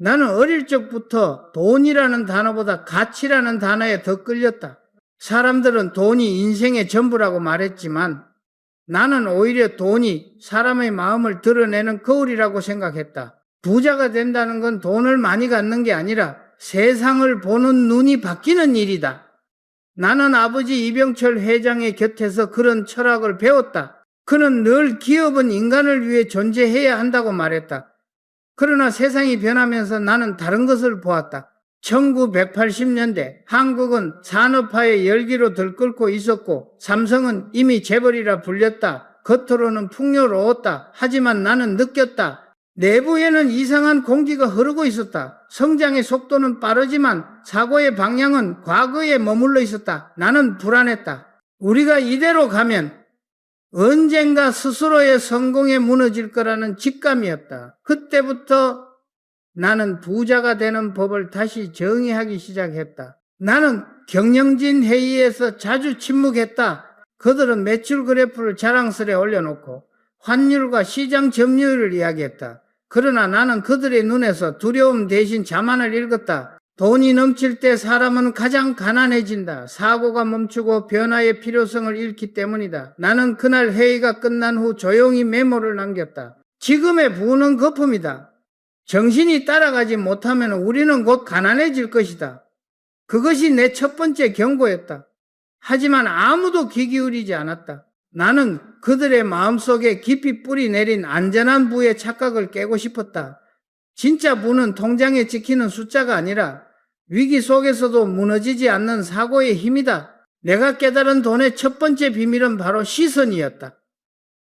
나는 어릴 적부터 돈이라는 단어보다 가치라는 단어에 더 끌렸다. 사람들은 돈이 인생의 전부라고 말했지만 나는 오히려 돈이 사람의 마음을 드러내는 거울이라고 생각했다. 부자가 된다는 건 돈을 많이 갖는 게 아니라 세상을 보는 눈이 바뀌는 일이다. 나는 아버지 이병철 회장의 곁에서 그런 철학을 배웠다. 그는 늘 기업은 인간을 위해 존재해야 한다고 말했다. 그러나 세상이 변하면서 나는 다른 것을 보았다. 1980년대 한국은 산업화의 열기로 들끓고 있었고 삼성은 이미 재벌이라 불렸다. 겉으로는 풍요로웠다. 하지만 나는 느꼈다. 내부에는 이상한 공기가 흐르고 있었다. 성장의 속도는 빠르지만 사고의 방향은 과거에 머물러 있었다. 나는 불안했다. 우리가 이대로 가면 언젠가 스스로의 성공에 무너질 거라는 직감이었다. 그때부터 나는 부자가 되는 법을 다시 정의하기 시작했다. 나는 경영진 회의에서 자주 침묵했다. 그들은 매출 그래프를 자랑스레 올려놓고 환율과 시장 점유율을 이야기했다. 그러나 나는 그들의 눈에서 두려움 대신 자만을 읽었다. 돈이 넘칠 때 사람은 가장 가난해진다. 사고가 멈추고 변화의 필요성을 잃기 때문이다. 나는 그날 회의가 끝난 후 조용히 메모를 남겼다. 지금의 부는 거품이다. 정신이 따라가지 못하면 우리는 곧 가난해질 것이다. 그것이 내 첫 번째 경고였다. 하지만 아무도 귀 기울이지 않았다. 나는 그들의 마음속에 깊이 뿌리 내린 안전한 부의 착각을 깨고 싶었다. 진짜 부는 통장에 찍히는 숫자가 아니라 위기 속에서도 무너지지 않는 사고의 힘이다. 내가 깨달은 돈의 첫 번째 비밀은 바로 시선이었다.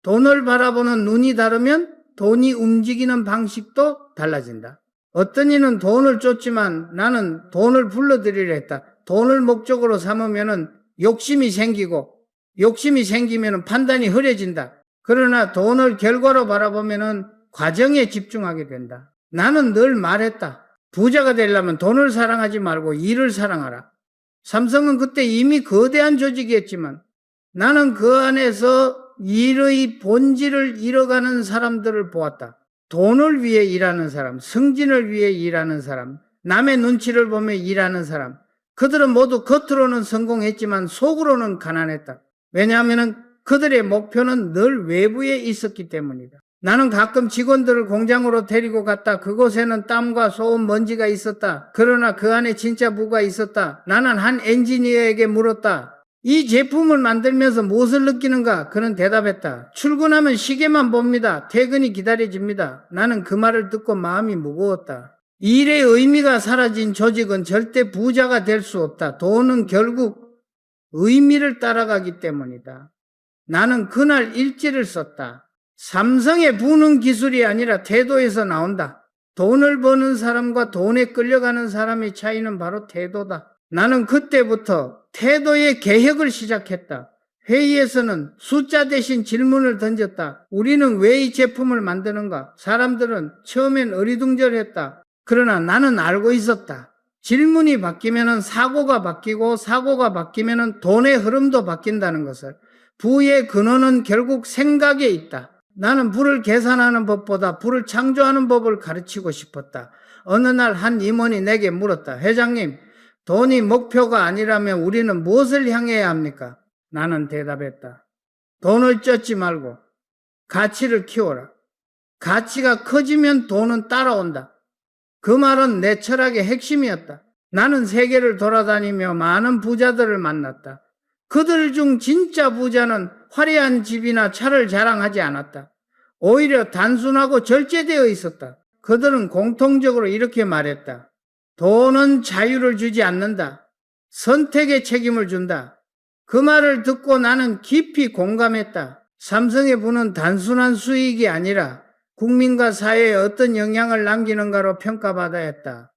돈을 바라보는 눈이 다르면 돈이 움직이는 방식도 달라진다. 어떤 이는 돈을 쫓지만 나는 돈을 불러들이려 했다. 돈을 목적으로 삼으면 욕심이 생기고 욕심이 생기면 판단이 흐려진다. 그러나 돈을 결과로 바라보면 과정에 집중하게 된다. 나는 늘 말했다. 부자가 되려면 돈을 사랑하지 말고 일을 사랑하라. 삼성은 그때 이미 거대한 조직이었지만 나는 그 안에서 일의 본질을 잃어가는 사람들을 보았다. 돈을 위해 일하는 사람, 승진을 위해 일하는 사람, 남의 눈치를 보며 일하는 사람. 그들은 모두 겉으로는 성공했지만 속으로는 가난했다. 왜냐하면 그들의 목표는 늘 외부에 있었기 때문이다. 나는 가끔 직원들을 공장으로 데리고 갔다. 그곳에는 땀과 소음, 먼지가 있었다. 그러나 그 안에 진짜 부가 있었다. 나는 한 엔지니어에게 물었다. 이 제품을 만들면서 무엇을 느끼는가? 그는 대답했다. 출근하면 시계만 봅니다. 퇴근이 기다려집니다. 나는 그 말을 듣고 마음이 무거웠다. 일의 의미가 사라진 조직은 절대 부자가 될 수 없다. 돈은 결국 의미를 따라가기 때문이다. 나는 그날 일지를 썼다. 삼성의 부는 기술이 아니라 태도에서 나온다. 돈을 버는 사람과 돈에 끌려가는 사람의 차이는 바로 태도다. 나는 그때부터 태도의 개혁을 시작했다. 회의에서는 숫자 대신 질문을 던졌다. 우리는 왜 이 제품을 만드는가? 사람들은 처음엔 어리둥절했다. 그러나 나는 알고 있었다. 질문이 바뀌면 사고가 바뀌고 사고가 바뀌면 돈의 흐름도 바뀐다는 것을. 부의 근원은 결국 생각에 있다. 나는 부를 계산하는 법보다 부를 창조하는 법을 가르치고 싶었다. 어느 날 한 임원이 내게 물었다. 회장님, 돈이 목표가 아니라면 우리는 무엇을 향해야 합니까? 나는 대답했다. 돈을 쫓지 말고 가치를 키워라. 가치가 커지면 돈은 따라온다. 그 말은 내 철학의 핵심이었다. 나는 세계를 돌아다니며 많은 부자들을 만났다. 그들 중 진짜 부자는 화려한 집이나 차를 자랑하지 않았다. 오히려 단순하고 절제되어 있었다. 그들은 공통적으로 이렇게 말했다. 돈은 자유를 주지 않는다. 선택의 책임을 준다. 그 말을 듣고 나는 깊이 공감했다. 삼성의 부는 단순한 수익이 아니라 국민과 사회에 어떤 영향을 남기는가로 평가받아야 했다.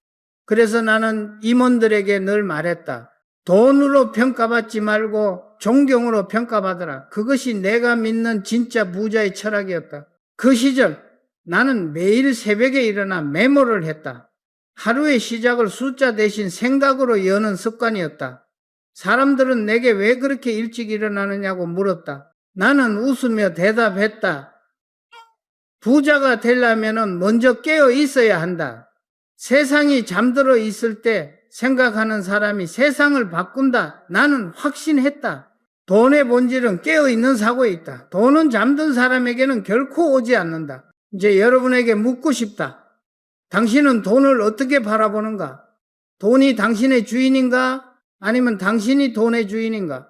그래서 나는 임원들에게 늘 말했다. 돈으로 평가받지 말고 존경으로 평가받아라. 그것이 내가 믿는 진짜 부자의 철학이었다. 그 시절 나는 매일 새벽에 일어나 메모를 했다. 하루의 시작을 숫자 대신 생각으로 여는 습관이었다. 사람들은 내게 왜 그렇게 일찍 일어나느냐고 물었다. 나는 웃으며 대답했다. 부자가 되려면 먼저 깨어 있어야 한다. 세상이 잠들어 있을 때 생각하는 사람이 세상을 바꾼다. 나는 확신했다. 돈의 본질은 깨어있는 사고에 있다. 돈은 잠든 사람에게는 결코 오지 않는다. 이제 여러분에게 묻고 싶다. 당신은 돈을 어떻게 바라보는가? 돈이 당신의 주인인가? 아니면 당신이 돈의 주인인가?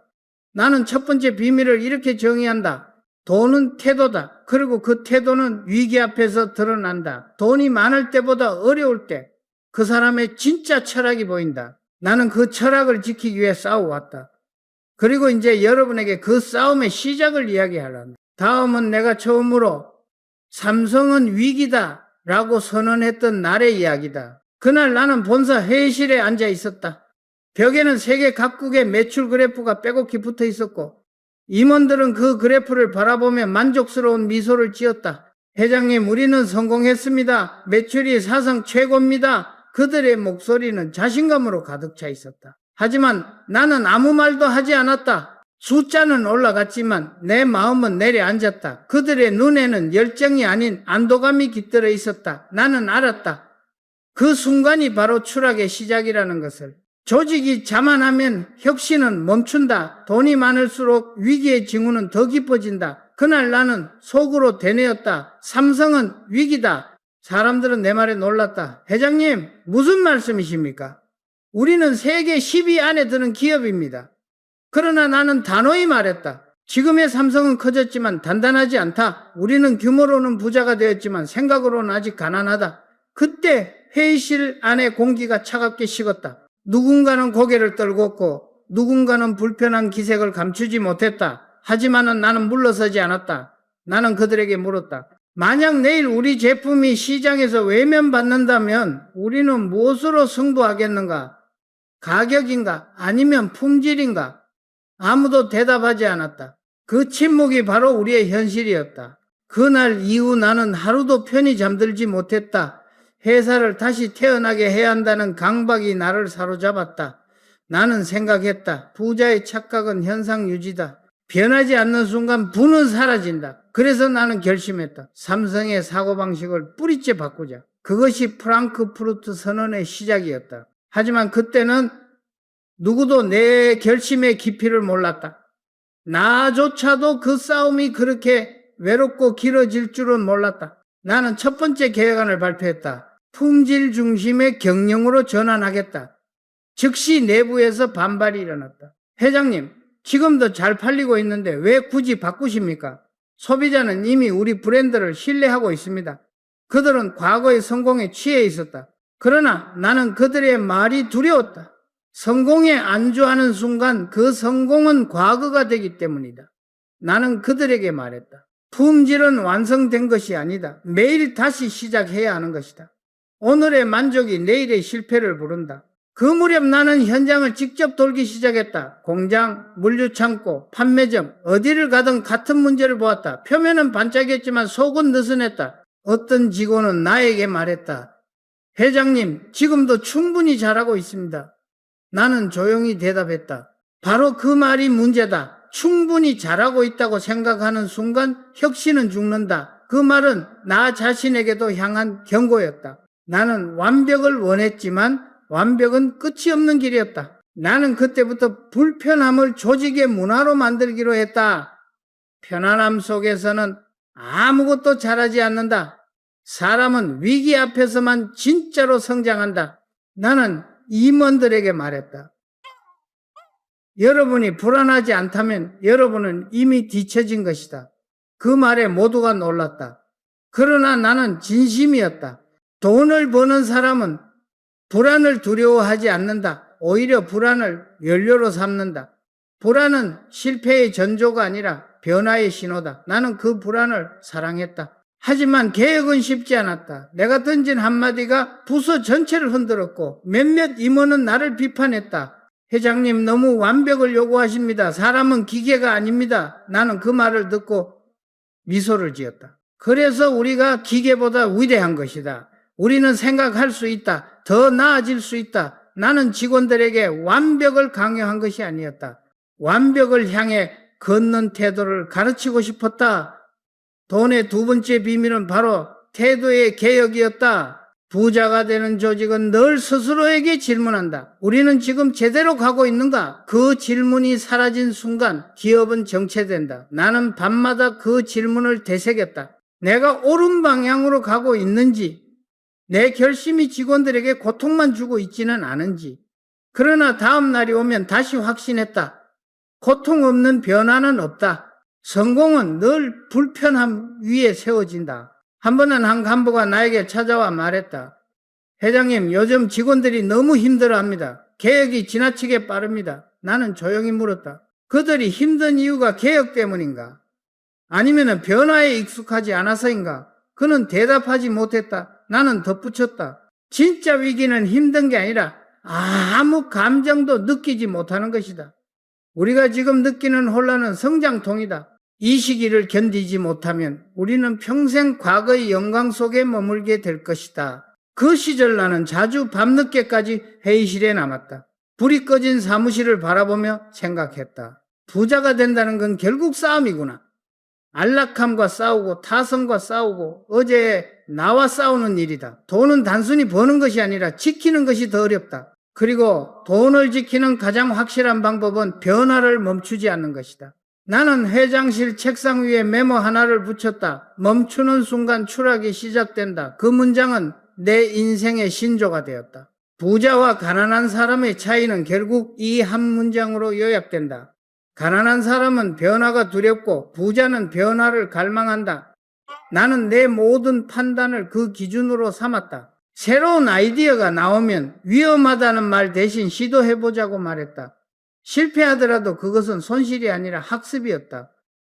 나는 첫 번째 비밀을 이렇게 정의한다. 돈은 태도다. 그리고 그 태도는 위기 앞에서 드러난다. 돈이 많을 때보다 어려울 때 그 사람의 진짜 철학이 보인다. 나는 그 철학을 지키기 위해 싸워왔다. 그리고 이제 여러분에게 그 싸움의 시작을 이야기하란다. 다음은 내가 처음으로 삼성은 위기다 라고 선언했던 날의 이야기다. 그날 나는 본사 회의실에 앉아 있었다. 벽에는 세계 각국의 매출 그래프가 빼곡히 붙어 있었고 임원들은 그 그래프를 바라보며 만족스러운 미소를 지었다. 회장님, 우리는 성공했습니다. 매출이 사상 최고입니다. 그들의 목소리는 자신감으로 가득 차 있었다. 하지만 나는 아무 말도 하지 않았다. 숫자는 올라갔지만 내 마음은 내려앉았다. 그들의 눈에는 열정이 아닌 안도감이 깃들어 있었다. 나는 알았다. 그 순간이 바로 추락의 시작이라는 것을. 조직이 자만하면 혁신은 멈춘다. 돈이 많을수록 위기의 징후는 더 깊어진다. 그날 나는 속으로 되뇌었다. 삼성은 위기다. 사람들은 내 말에 놀랐다. 회장님, 무슨 말씀이십니까? 우리는 세계 10위 안에 드는 기업입니다. 그러나 나는 단호히 말했다. 지금의 삼성은 커졌지만 단단하지 않다. 우리는 규모로는 부자가 되었지만 생각으로는 아직 가난하다. 그때 회의실 안에 공기가 차갑게 식었다. 누군가는 고개를 떨궜고 누군가는 불편한 기색을 감추지 못했다. 하지만 나는 물러서지 않았다. 나는 그들에게 물었다. 만약 내일 우리 제품이 시장에서 외면받는다면 우리는 무엇으로 승부하겠는가? 가격인가? 아니면 품질인가? 아무도 대답하지 않았다. 그 침묵이 바로 우리의 현실이었다. 그날 이후 나는 하루도 편히 잠들지 못했다. 회사를 다시 태어나게 해야 한다는 강박이 나를 사로잡았다. 나는 생각했다. 부자의 착각은 현상 유지다. 변하지 않는 순간 부는 사라진다. 그래서 나는 결심했다. 삼성의 사고방식을 뿌리째 바꾸자. 그것이 프랑크푸르트 선언의 시작이었다. 하지만 그때는 누구도 내 결심의 깊이를 몰랐다. 나조차도 그 싸움이 그렇게 외롭고 길어질 줄은 몰랐다. 나는 첫 번째 계획안을 발표했다. 품질 중심의 경영으로 전환하겠다. 즉시 내부에서 반발이 일어났다. 회장님, 지금도 잘 팔리고 있는데 왜 굳이 바꾸십니까? 소비자는 이미 우리 브랜드를 신뢰하고 있습니다. 그들은 과거의 성공에 취해 있었다. 그러나 나는 그들의 말이 두려웠다. 성공에 안주하는 순간 그 성공은 과거가 되기 때문이다. 나는 그들에게 말했다. 품질은 완성된 것이 아니다. 매일 다시 시작해야 하는 것이다. 오늘의 만족이 내일의 실패를 부른다. 그 무렵 나는 현장을 직접 돌기 시작했다. 공장, 물류창고, 판매점, 어디를 가든 같은 문제를 보았다. 표면은 반짝였지만 속은 느슨했다. 어떤 직원은 나에게 말했다. 회장님, 지금도 충분히 잘하고 있습니다. 나는 조용히 대답했다. 바로 그 말이 문제다. 충분히 잘하고 있다고 생각하는 순간 혁신은 죽는다. 그 말은 나 자신에게도 향한 경고였다. 나는 완벽을 원했지만 완벽은 끝이 없는 길이었다. 나는 그때부터 불편함을 조직의 문화로 만들기로 했다. 편안함 속에서는 아무것도 잘하지 않는다. 사람은 위기 앞에서만 진짜로 성장한다. 나는 임원들에게 말했다. 여러분이 불안하지 않다면 여러분은 이미 뒤처진 것이다. 그 말에 모두가 놀랐다. 그러나 나는 진심이었다. 돈을 버는 사람은 불안을 두려워하지 않는다. 오히려 불안을 연료로 삼는다. 불안은 실패의 전조가 아니라 변화의 신호다. 나는 그 불안을 사랑했다. 하지만 개혁은 쉽지 않았다. 내가 던진 한마디가 부서 전체를 흔들었고 몇몇 임원은 나를 비판했다. 회장님, 너무 완벽을 요구하십니다. 사람은 기계가 아닙니다. 나는 그 말을 듣고 미소를 지었다. 그래서 우리가 기계보다 위대한 것이다. 우리는 생각할 수 있다. 더 나아질 수 있다. 나는 직원들에게 완벽을 강요한 것이 아니었다. 완벽을 향해 걷는 태도를 가르치고 싶었다. 돈의 두 번째 비밀은 바로 태도의 개혁이었다. 부자가 되는 조직은 늘 스스로에게 질문한다. 우리는 지금 제대로 가고 있는가? 그 질문이 사라진 순간 기업은 정체된다. 나는 밤마다 그 질문을 되새겼다. 내가 옳은 방향으로 가고 있는지, 내 결심이 직원들에게 고통만 주고 있지는 않은지. 그러나 다음 날이 오면 다시 확신했다. 고통 없는 변화는 없다. 성공은 늘 불편함 위에 세워진다. 한 번은 한 간부가 나에게 찾아와 말했다. 회장님, 요즘 직원들이 너무 힘들어합니다. 개혁이 지나치게 빠릅니다. 나는 조용히 물었다. 그들이 힘든 이유가 개혁 때문인가? 아니면 변화에 익숙하지 않아서인가? 그는 대답하지 못했다. 나는 덧붙였다. 진짜 위기는 힘든 게 아니라 아무 감정도 느끼지 못하는 것이다. 우리가 지금 느끼는 혼란은 성장통이다. 이 시기를 견디지 못하면 우리는 평생 과거의 영광 속에 머물게 될 것이다. 그 시절 나는 자주 밤늦게까지 회의실에 남았다. 불이 꺼진 사무실을 바라보며 생각했다. 부자가 된다는 건 결국 싸움이구나. 안락함과 싸우고 타성과 싸우고 어제 나와 싸우는 일이다. 돈은 단순히 버는 것이 아니라 지키는 것이 더 어렵다. 그리고 돈을 지키는 가장 확실한 방법은 변화를 멈추지 않는 것이다. 나는 회장실 책상 위에 메모 하나를 붙였다. 멈추는 순간 추락이 시작된다. 그 문장은 내 인생의 신조가 되었다. 부자와 가난한 사람의 차이는 결국 이 한 문장으로 요약된다. 가난한 사람은 변화가 두렵고 부자는 변화를 갈망한다. 나는 내 모든 판단을 그 기준으로 삼았다. 새로운 아이디어가 나오면 위험하다는 말 대신 시도해보자고 말했다. 실패하더라도 그것은 손실이 아니라 학습이었다.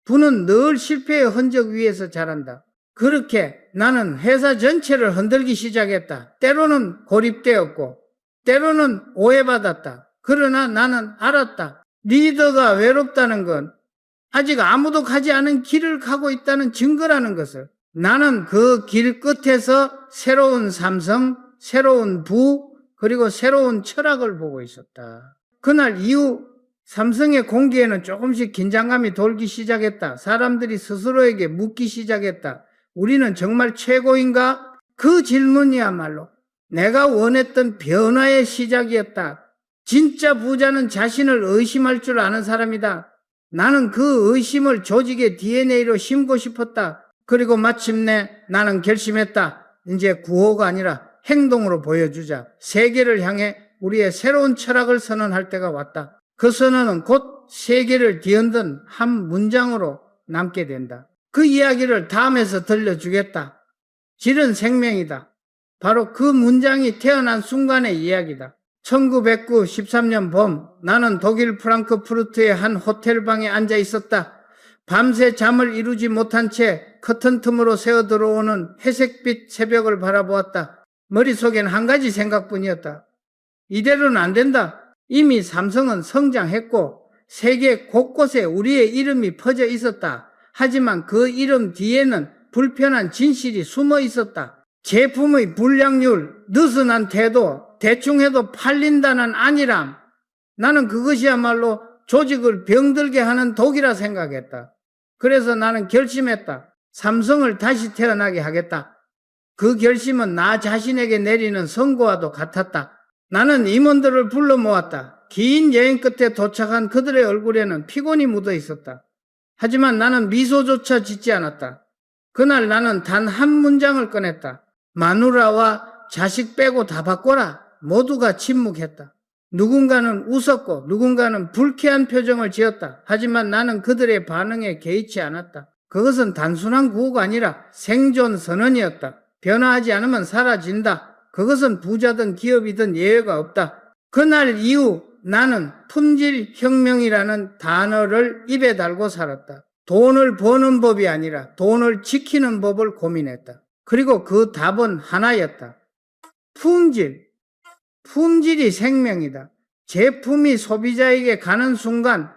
부는 늘 실패의 흔적 위에서 자란다. 그렇게 나는 회사 전체를 흔들기 시작했다. 때로는 고립되었고 때로는 오해받았다. 그러나 나는 알았다. 리더가 외롭다는 건 아직 아무도 가지 않은 길을 가고 있다는 증거라는 것을. 나는 그 길 끝에서 새로운 삼성, 새로운 부, 그리고 새로운 철학을 보고 있었다. 그날 이후 삼성의 공기에는 조금씩 긴장감이 돌기 시작했다. 사람들이 스스로에게 묻기 시작했다. 우리는 정말 최고인가? 그 질문이야말로 내가 원했던 변화의 시작이었다. 진짜 부자는 자신을 의심할 줄 아는 사람이다. 나는 그 의심을 조직의 DNA로 심고 싶었다. 그리고 마침내 나는 결심했다. 이제 구호가 아니라 행동으로 보여주자. 세계를 향해 우리의 새로운 철학을 선언할 때가 왔다. 그 선언은 곧 세계를 뒤흔든 한 문장으로 남게 된다. 그 이야기를 다음에서 들려주겠다. 질은 생명이다. 바로 그 문장이 태어난 순간의 이야기다. 1993년 봄, 나는 독일 프랑크푸르트의 한 호텔방에 앉아 있었다. 밤새 잠을 이루지 못한 채 커튼 틈으로 새어 들어오는 회색빛 새벽을 바라보았다. 머릿속엔 한 가지 생각뿐이었다. 이대로는 안 된다. 이미 삼성은 성장했고 세계 곳곳에 우리의 이름이 퍼져 있었다. 하지만 그 이름 뒤에는 불편한 진실이 숨어 있었다. 제품의 불량률, 느슨한 태도, 대충 해도 팔린다는 안일함. 나는 그것이야말로 조직을 병들게 하는 독이라 생각했다. 그래서 나는 결심했다. 삼성을 다시 태어나게 하겠다. 그 결심은 나 자신에게 내리는 선고와도 같았다. 나는 임원들을 불러 모았다. 긴 여행 끝에 도착한 그들의 얼굴에는 피곤이 묻어 있었다. 하지만 나는 미소조차 짓지 않았다. 그날 나는 단 한 문장을 꺼냈다. 마누라와 자식 빼고 다 바꿔라. 모두가 침묵했다. 누군가는 웃었고 누군가는 불쾌한 표정을 지었다. 하지만 나는 그들의 반응에 개의치 않았다. 그것은 단순한 구호가 아니라 생존 선언이었다. 변화하지 않으면 사라진다. 그것은 부자든 기업이든 예외가 없다. 그날 이후 나는 품질혁명이라는 단어를 입에 달고 살았다. 돈을 버는 법이 아니라 돈을 지키는 법을 고민했다. 그리고 그 답은 하나였다. 품질. 품질이 생명이다. 제품이 소비자에게 가는 순간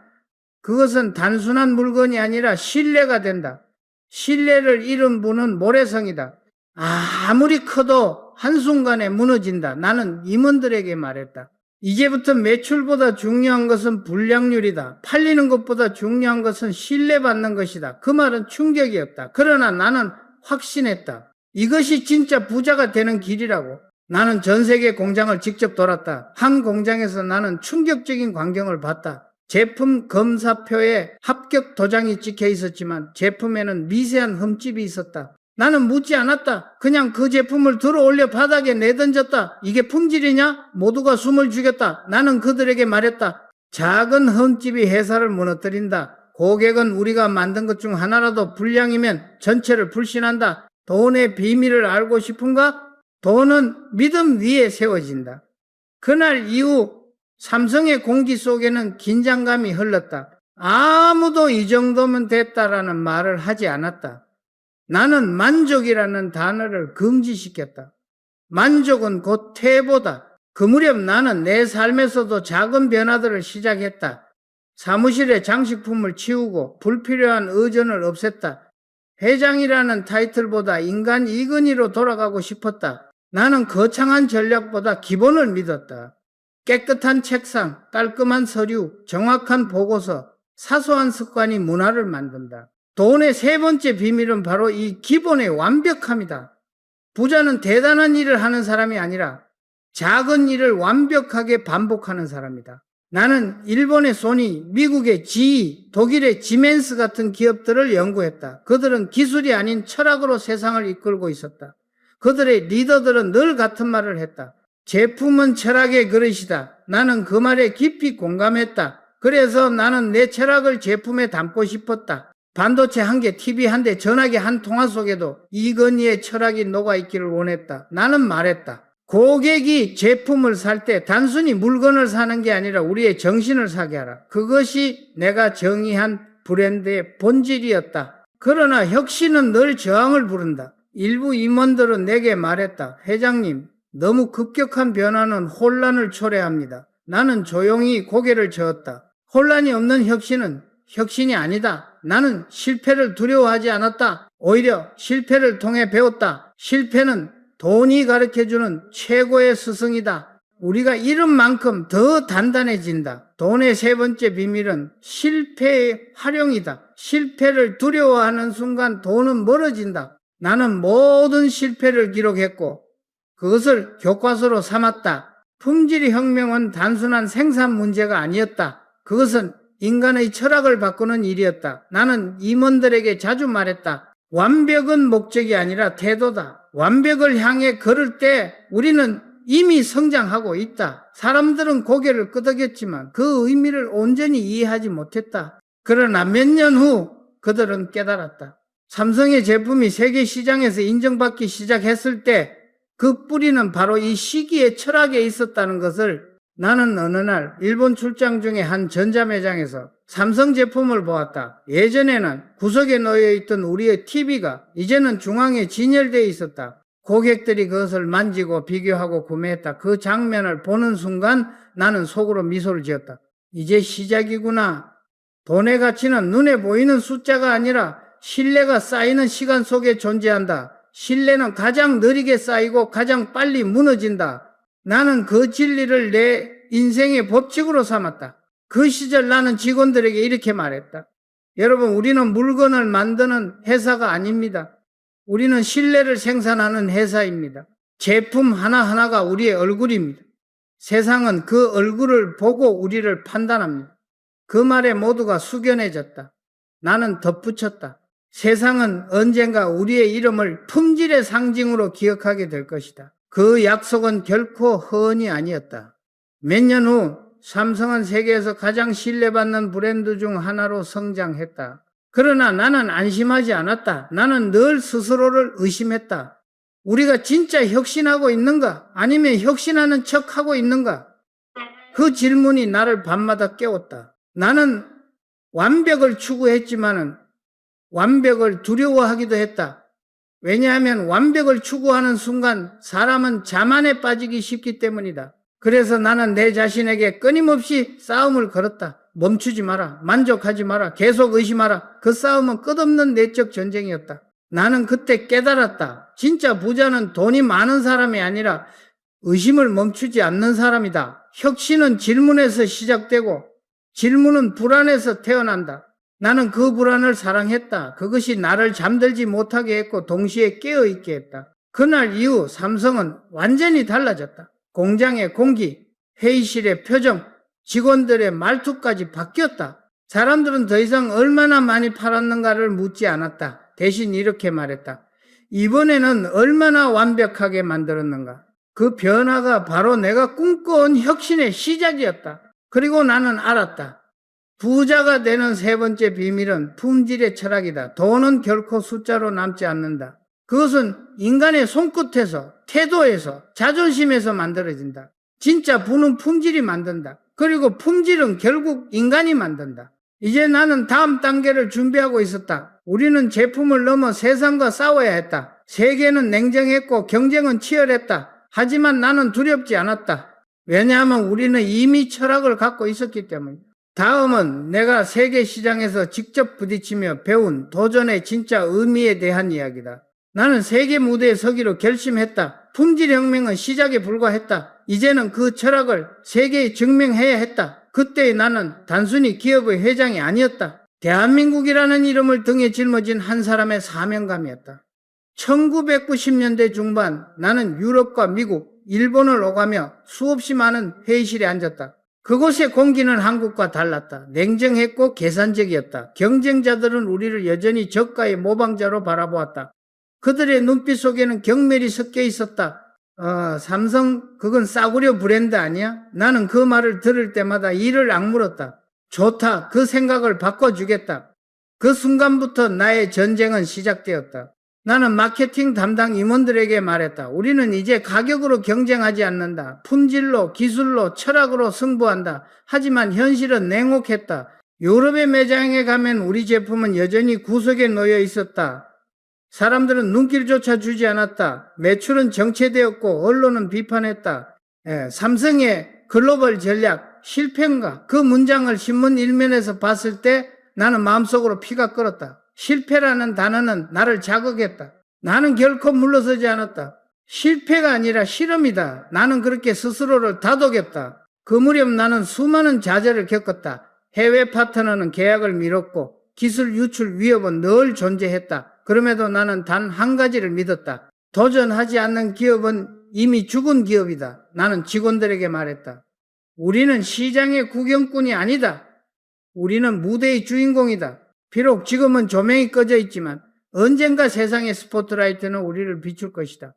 그것은 단순한 물건이 아니라 신뢰가 된다. 신뢰를 잃은 분은 모래성이다. 아무리 커도 한순간에 무너진다. 나는 임원들에게 말했다. 이제부터 매출보다 중요한 것은 불량률이다. 팔리는 것보다 중요한 것은 신뢰받는 것이다. 그 말은 충격이었다. 그러나 나는 확신했다. 이것이 진짜 부자가 되는 길이라고. 나는 전 세계 공장을 직접 돌았다. 한 공장에서 나는 충격적인 광경을 봤다. 제품 검사표에 합격 도장이 찍혀 있었지만 제품에는 미세한 흠집이 있었다. 나는 묻지 않았다. 그냥 그 제품을 들어 올려 바닥에 내던졌다. 이게 품질이냐? 모두가 숨을 죽였다. 나는 그들에게 말했다. 작은 흠집이 회사를 무너뜨린다. 고객은 우리가 만든 것 중 하나라도 불량이면 전체를 불신한다. 돈의 비밀을 알고 싶은가? 돈은 믿음 위에 세워진다. 그날 이후 삼성의 공기 속에는 긴장감이 흘렀다. 아무도 이 정도면 됐다라는 말을 하지 않았다. 나는 만족이라는 단어를 금지시켰다. 만족은 곧 퇴보다. 그 무렵 나는 내 삶에서도 작은 변화들을 시작했다. 사무실에 장식품을 치우고 불필요한 의전을 없앴다. 회장이라는 타이틀보다 인간 이근이로 돌아가고 싶었다. 나는 거창한 전략보다 기본을 믿었다. 깨끗한 책상, 깔끔한 서류, 정확한 보고서, 사소한 습관이 문화를 만든다. 돈의 세 번째 비밀은 바로 이 기본의 완벽함이다. 부자는 대단한 일을 하는 사람이 아니라 작은 일을 완벽하게 반복하는 사람이다. 나는 일본의 소니, 미국의 GE, 독일의 지멘스 같은 기업들을 연구했다. 그들은 기술이 아닌 철학으로 세상을 이끌고 있었다. 그들의 리더들은 늘 같은 말을 했다. 제품은 철학의 그릇이다. 나는 그 말에 깊이 공감했다. 그래서 나는 내 철학을 제품에 담고 싶었다. 반도체 한 개, TV 한 대, 전화기 한 통화 속에도 이건희의 철학이 녹아있기를 원했다. 나는 말했다. 고객이 제품을 살 때 단순히 물건을 사는 게 아니라 우리의 정신을 사게 하라. 그것이 내가 정의한 브랜드의 본질이었다. 그러나 혁신은 늘 저항을 부른다. 일부 임원들은 내게 말했다. 회장님, 너무 급격한 변화는 혼란을 초래합니다. 나는 조용히 고개를 저었다. 혼란이 없는 혁신은 혁신이 아니다. 나는 실패를 두려워하지 않았다. 오히려 실패를 통해 배웠다. 실패는 돈이 가르쳐주는 최고의 스승이다. 우리가 잃은 만큼 더 단단해진다. 돈의 세 번째 비밀은 실패의 활용이다. 실패를 두려워하는 순간 돈은 멀어진다. 나는 모든 실패를 기록했고 그것을 교과서로 삼았다. 품질 혁명은 단순한 생산 문제가 아니었다. 그것은 인간의 철학을 바꾸는 일이었다. 나는 임원들에게 자주 말했다. 완벽은 목적이 아니라 태도다. 완벽을 향해 걸을 때 우리는 이미 성장하고 있다. 사람들은 고개를 끄덕였지만 그 의미를 온전히 이해하지 못했다. 그러나 몇 년 후 그들은 깨달았다. 삼성의 제품이 세계 시장에서 인정받기 시작했을 때 그 뿌리는 바로 이 시기의 철학에 있었다는 것을 나는 어느 날 일본 출장 중에 한 전자매장에서 삼성 제품을 보았다. 예전에는 구석에 놓여있던 우리의 TV가 이제는 중앙에 진열되어 있었다. 고객들이 그것을 만지고 비교하고 구매했다. 그 장면을 보는 순간 나는 속으로 미소를 지었다. 이제 시작이구나. 돈의 가치는 눈에 보이는 숫자가 아니라 신뢰가 쌓이는 시간 속에 존재한다. 신뢰는 가장 느리게 쌓이고 가장 빨리 무너진다. 나는 그 진리를 내 인생의 법칙으로 삼았다. 그 시절 나는 직원들에게 이렇게 말했다. 여러분, 우리는 물건을 만드는 회사가 아닙니다. 우리는 신뢰를 생산하는 회사입니다. 제품 하나하나가 우리의 얼굴입니다. 세상은 그 얼굴을 보고 우리를 판단합니다. 그 말에 모두가 숙연해졌다. 나는 덧붙였다. 세상은 언젠가 우리의 이름을 품질의 상징으로 기억하게 될 것이다. 그 약속은 결코 허언이 아니었다. 몇 년 후 삼성은 세계에서 가장 신뢰받는 브랜드 중 하나로 성장했다. 그러나 나는 안심하지 않았다. 나는 늘 스스로를 의심했다. 우리가 진짜 혁신하고 있는가? 아니면 혁신하는 척하고 있는가? 그 질문이 나를 밤마다 깨웠다. 나는 완벽을 추구했지만은 완벽을 두려워하기도 했다. 왜냐하면 완벽을 추구하는 순간 사람은 자만에 빠지기 쉽기 때문이다. 그래서 나는 내 자신에게 끊임없이 싸움을 걸었다. 멈추지 마라. 만족하지 마라. 계속 의심하라. 그 싸움은 끝없는 내적 전쟁이었다. 나는 그때 깨달았다. 진짜 부자는 돈이 많은 사람이 아니라 의심을 멈추지 않는 사람이다. 혁신은 질문에서 시작되고 질문은 불안에서 태어난다. 나는 그 불안을 사랑했다. 그것이 나를 잠들지 못하게 했고 동시에 깨어있게 했다. 그날 이후 삼성은 완전히 달라졌다. 공장의 공기, 회의실의 표정, 직원들의 말투까지 바뀌었다. 사람들은 더 이상 얼마나 많이 팔았는가를 묻지 않았다. 대신 이렇게 말했다. 이번에는 얼마나 완벽하게 만들었는가. 그 변화가 바로 내가 꿈꿔온 혁신의 시작이었다. 그리고 나는 알았다. 부자가 되는 세 번째 비밀은 품질의 철학이다. 돈은 결코 숫자로 남지 않는다. 그것은 인간의 손끝에서, 태도에서, 자존심에서 만들어진다. 진짜 부는 품질이 만든다. 그리고 품질은 결국 인간이 만든다. 이제 나는 다음 단계를 준비하고 있었다. 우리는 제품을 넘어 세상과 싸워야 했다. 세계는 냉정했고 경쟁은 치열했다. 하지만 나는 두렵지 않았다. 왜냐하면 우리는 이미 철학을 갖고 있었기 때문이다. 다음은 내가 세계 시장에서 직접 부딪히며 배운 도전의 진짜 의미에 대한 이야기다. 나는 세계 무대에 서기로 결심했다. 품질 혁명은 시작에 불과했다. 이제는 그 철학을 세계에 증명해야 했다. 그때 나는 단순히 기업의 회장이 아니었다. 대한민국이라는 이름을 등에 짊어진 한 사람의 사명감이었다. 1990년대 중반 나는 유럽과 미국, 일본을 오가며 수없이 많은 회의실에 앉았다. 그곳의 공기는 한국과 달랐다. 냉정했고 계산적이었다. 경쟁자들은 우리를 여전히 저가의 모방자로 바라보았다. 그들의 눈빛 속에는 경멸이 섞여 있었다. 삼성 그건 싸구려 브랜드 아니야? 나는 그 말을 들을 때마다 이를 악물었다. 좋다. 그 생각을 바꿔주겠다. 그 순간부터 나의 전쟁은 시작되었다. 나는 마케팅 담당 임원들에게 말했다. 우리는 이제 가격으로 경쟁하지 않는다. 품질로, 기술로, 철학으로 승부한다. 하지만 현실은 냉혹했다. 유럽의 매장에 가면 우리 제품은 여전히 구석에 놓여 있었다. 사람들은 눈길조차 주지 않았다. 매출은 정체되었고 언론은 비판했다. 삼성의 글로벌 전략 실패인가? 그 문장을 신문 일면에서 봤을 때 나는 마음속으로 피가 끓었다. 실패라는 단어는 나를 자극했다. 나는 결코 물러서지 않았다. 실패가 아니라 실험이다. 나는 그렇게 스스로를 다독였다. 그 무렵 나는 수많은 좌절을 겪었다. 해외 파트너는 계약을 미뤘고 기술 유출 위협은 늘 존재했다. 그럼에도 나는 단 한 가지를 믿었다. 도전하지 않는 기업은 이미 죽은 기업이다. 나는 직원들에게 말했다. 우리는 시장의 구경꾼이 아니다. 우리는 무대의 주인공이다. 비록 지금은 조명이 꺼져 있지만 언젠가 세상의 스포트라이트는 우리를 비출 것이다.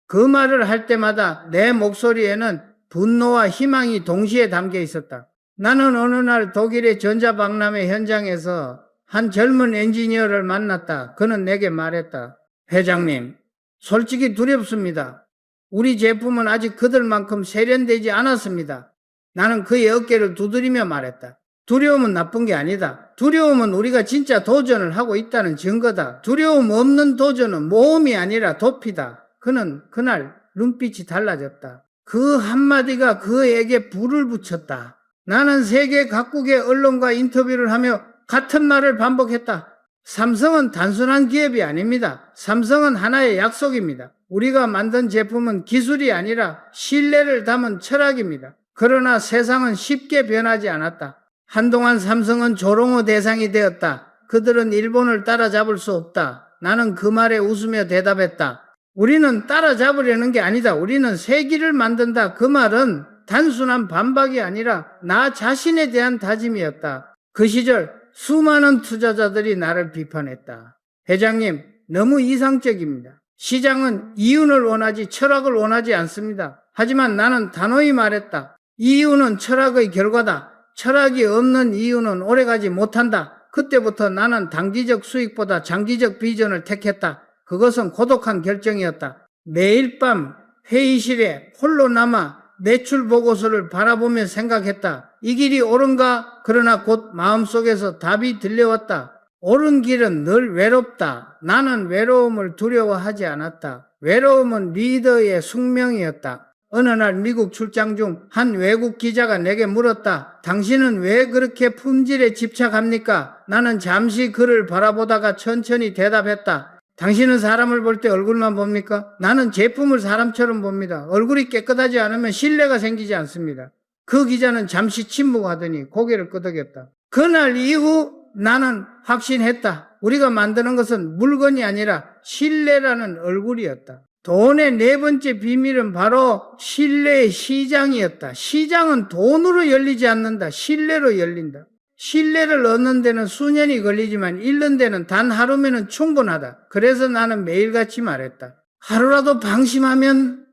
그 말을 할 때마다 내 목소리에는 분노와 희망이 동시에 담겨 있었다. 나는 어느 날 독일의 전자박람회 현장에서 한 젊은 엔지니어를 만났다. 그는 내게 말했다. 회장님, 솔직히 두렵습니다. 우리 제품은 아직 그들만큼 세련되지 않았습니다. 나는 그의 어깨를 두드리며 말했다. 두려움은 나쁜 게 아니다. 두려움은 우리가 진짜 도전을 하고 있다는 증거다. 두려움 없는 도전은 모험이 아니라 도피다. 그는 그날 눈빛이 달라졌다. 그 한마디가 그에게 불을 붙였다. 나는 세계 각국의 언론과 인터뷰를 하며 같은 말을 반복했다. 삼성은 단순한 기업이 아닙니다. 삼성은 하나의 약속입니다. 우리가 만든 제품은 기술이 아니라 신뢰를 담은 철학입니다. 그러나 세상은 쉽게 변하지 않았다. 한동안 삼성은 조롱의 대상이 되었다. 그들은 일본을 따라잡을 수 없다. 나는 그 말에 웃으며 대답했다. 우리는 따라잡으려는 게 아니다. 우리는 새 길을 만든다. 그 말은 단순한 반박이 아니라 나 자신에 대한 다짐이었다. 그 시절 수많은 투자자들이 나를 비판했다. 회장님, 너무 이상적입니다. 시장은 이윤을 원하지 철학을 원하지 않습니다. 하지만 나는 단호히 말했다. 이윤은 철학의 결과다. 철학이 없는 이유는 오래가지 못한다. 그때부터 나는 단기적 수익보다 장기적 비전을 택했다. 그것은 고독한 결정이었다. 매일 밤 회의실에 홀로 남아 매출 보고서를 바라보며 생각했다. 이 길이 옳은가? 그러나 곧 마음속에서 답이 들려왔다. 옳은 길은 늘 외롭다. 나는 외로움을 두려워하지 않았다. 외로움은 리더의 숙명이었다. 어느 날 미국 출장 중 한 외국 기자가 내게 물었다. 당신은 왜 그렇게 품질에 집착합니까? 나는 잠시 그를 바라보다가 천천히 대답했다. 당신은 사람을 볼 때 얼굴만 봅니까? 나는 제품을 사람처럼 봅니다. 얼굴이 깨끗하지 않으면 신뢰가 생기지 않습니다. 그 기자는 잠시 침묵하더니 고개를 끄덕였다. 그날 이후 나는 확신했다. 우리가 만드는 것은 물건이 아니라 신뢰라는 얼굴이었다. 돈의 네 번째 비밀은 바로 신뢰의 시장이었다. 시장은 돈으로 열리지 않는다. 신뢰로 열린다. 신뢰를 얻는 데는 수년이 걸리지만 잃는 데는 단 하루면 충분하다. 그래서 나는 매일같이 말했다. 하루라도 방심하면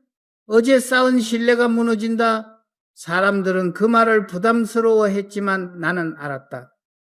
어제 쌓은 신뢰가 무너진다. 사람들은 그 말을 부담스러워했지만 나는 알았다.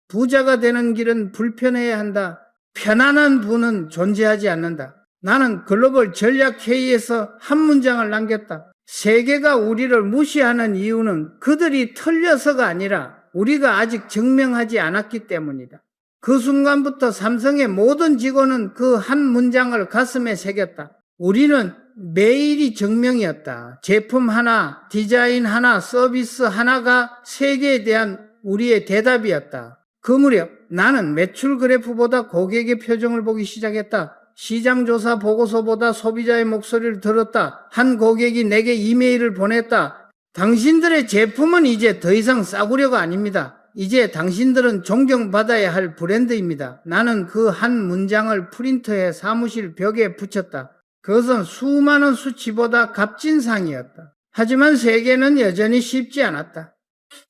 부자가 되는 길은 불편해야 한다. 편안한 부는 존재하지 않는다. 나는 글로벌 전략회의에서 한 문장을 남겼다. 세계가 우리를 무시하는 이유는 그들이 틀려서가 아니라 우리가 아직 증명하지 않았기 때문이다. 그 순간부터 삼성의 모든 직원은 그 한 문장을 가슴에 새겼다. 우리는 매일이 증명이었다. 제품 하나, 디자인 하나, 서비스 하나가 세계에 대한 우리의 대답이었다. 그 무렵 나는 매출 그래프보다 고객의 표정을 보기 시작했다. 시장조사 보고서보다 소비자의 목소리를 들었다. 한 고객이 내게 이메일을 보냈다. 당신들의 제품은 이제 더 이상 싸구려가 아닙니다. 이제 당신들은 존경받아야 할 브랜드입니다. 나는 그 한 문장을 프린터해 사무실 벽에 붙였다. 그것은 수많은 수치보다 값진 상이었다. 하지만 세계는 여전히 쉽지 않았다.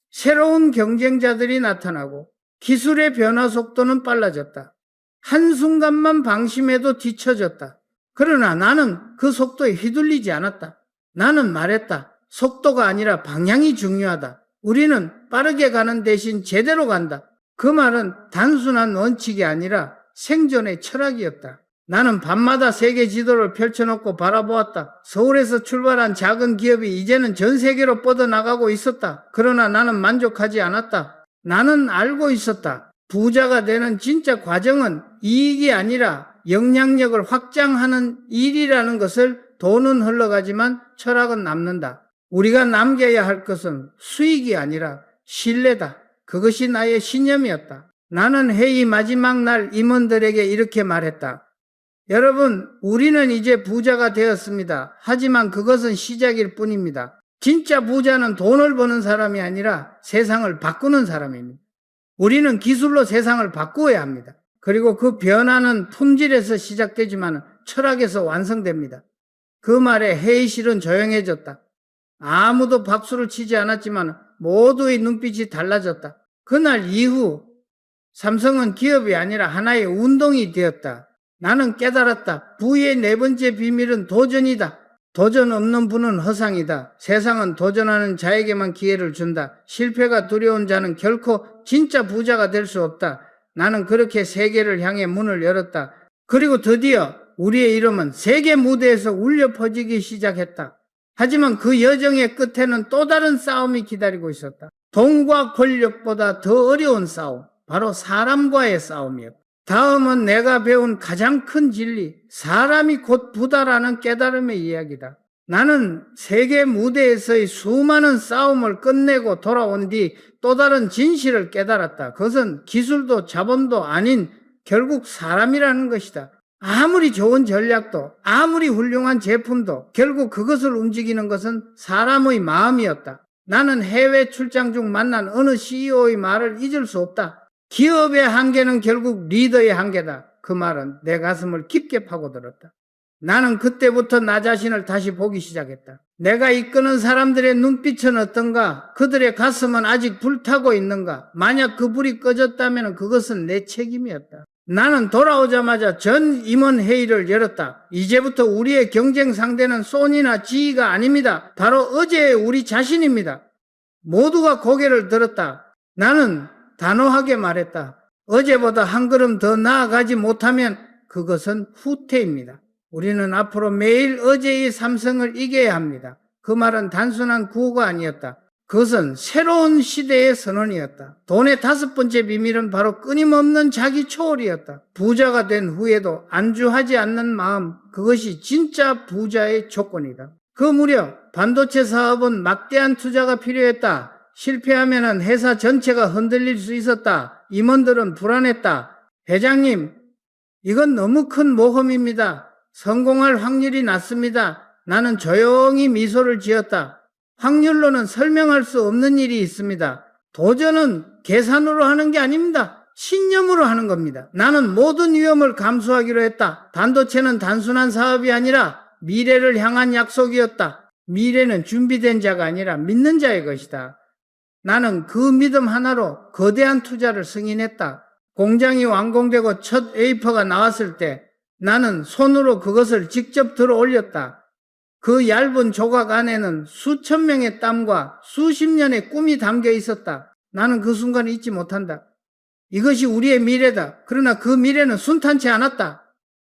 새로운 경쟁자들이 나타나고 기술의 변화 속도는 빨라졌다. 한순간만 방심해도 뒤처졌다. 그러나 나는 그 속도에 휘둘리지 않았다. 나는 말했다. 속도가 아니라 방향이 중요하다. 우리는 빠르게 가는 대신 제대로 간다. 그 말은 단순한 원칙이 아니라 생존의 철학이었다. 나는 밤마다 세계 지도를 펼쳐놓고 바라보았다. 서울에서 출발한 작은 기업이 이제는 전 세계로 뻗어나가고 있었다. 그러나 나는 만족하지 않았다. 나는 알고 있었다. 부자가 되는 진짜 과정은 이익이 아니라 영향력을 확장하는 일이라는 것을. 돈은 흘러가지만 철학은 남는다. 우리가 남겨야 할 것은 수익이 아니라 신뢰다. 그것이 나의 신념이었다. 나는 회의 마지막 날 임원들에게 이렇게 말했다. 여러분, 우리는 이제 부자가 되었습니다. 하지만 그것은 시작일 뿐입니다. 진짜 부자는 돈을 버는 사람이 아니라 세상을 바꾸는 사람입니다. 우리는 기술로 세상을 바꾸어야 합니다. 그리고 그 변화는 품질에서 시작되지만 철학에서 완성됩니다. 그 말에 회의실은 조용해졌다. 아무도 박수를 치지 않았지만 모두의 눈빛이 달라졌다. 그날 이후 삼성은 기업이 아니라 하나의 운동이 되었다. 나는 깨달았다. 부의 네 번째 비밀은 도전이다. 도전 없는 부는 허상이다. 세상은 도전하는 자에게만 기회를 준다. 실패가 두려운 자는 결코 진짜 부자가 될 수 없다. 나는 그렇게 세계를 향해 문을 열었다. 그리고 드디어 우리의 이름은 세계 무대에서 울려 퍼지기 시작했다. 하지만 그 여정의 끝에는 또 다른 싸움이 기다리고 있었다. 돈과 권력보다 더 어려운 싸움, 바로 사람과의 싸움이었다. 다음은 내가 배운 가장 큰 진리, 사람이 곧 부다라는 깨달음의 이야기다. 나는 세계 무대에서의 수많은 싸움을 끝내고 돌아온 뒤 또 다른 진실을 깨달았다. 그것은 기술도 자본도 아닌 결국 사람이라는 것이다. 아무리 좋은 전략도, 아무리 훌륭한 제품도 결국 그것을 움직이는 것은 사람의 마음이었다. 나는 해외 출장 중 만난 어느 CEO의 말을 잊을 수 없다. 기업의 한계는 결국 리더의 한계다. 그 말은 내 가슴을 깊게 파고들었다. 나는 그때부터 나 자신을 다시 보기 시작했다. 내가 이끄는 사람들의 눈빛은 어떤가? 그들의 가슴은 아직 불타고 있는가? 만약 그 불이 꺼졌다면 그것은 내 책임이었다. 나는 돌아오자마자 전 임원 회의를 열었다. 이제부터 우리의 경쟁 상대는 소니나 지이가 아닙니다. 바로 어제의 우리 자신입니다. 모두가 고개를 들었다. 나는 단호하게 말했다. 어제보다 한 걸음 더 나아가지 못하면 그것은 후퇴입니다. 우리는 앞으로 매일 어제의 삼성을 이겨야 합니다. 그 말은 단순한 구호가 아니었다. 그것은 새로운 시대의 선언이었다. 돈의 다섯 번째 비밀은 바로 끊임없는 자기 초월이었다. 부자가 된 후에도 안주하지 않는 마음, 그것이 진짜 부자의 조건이다. 그 무렵 반도체 사업은 막대한 투자가 필요했다. 실패하면 회사 전체가 흔들릴 수 있었다. 임원들은 불안했다. 회장님, 이건 너무 큰 모험입니다. 성공할 확률이 낮습니다. 나는 조용히 미소를 지었다. 확률로는 설명할 수 없는 일이 있습니다. 도전은 계산으로 하는 게 아닙니다. 신념으로 하는 겁니다. 나는 모든 위험을 감수하기로 했다. 반도체는 단순한 사업이 아니라 미래를 향한 약속이었다. 미래는 준비된 자가 아니라 믿는 자의 것이다. 나는 그 믿음 하나로 거대한 투자를 승인했다. 공장이 완공되고 첫 웨이퍼가 나왔을 때 나는 손으로 그것을 직접 들어 올렸다. 그 얇은 조각 안에는 수천 명의 땀과 수십 년의 꿈이 담겨 있었다. 나는 그 순간을 잊지 못한다. 이것이 우리의 미래다. 그러나 그 미래는 순탄치 않았다.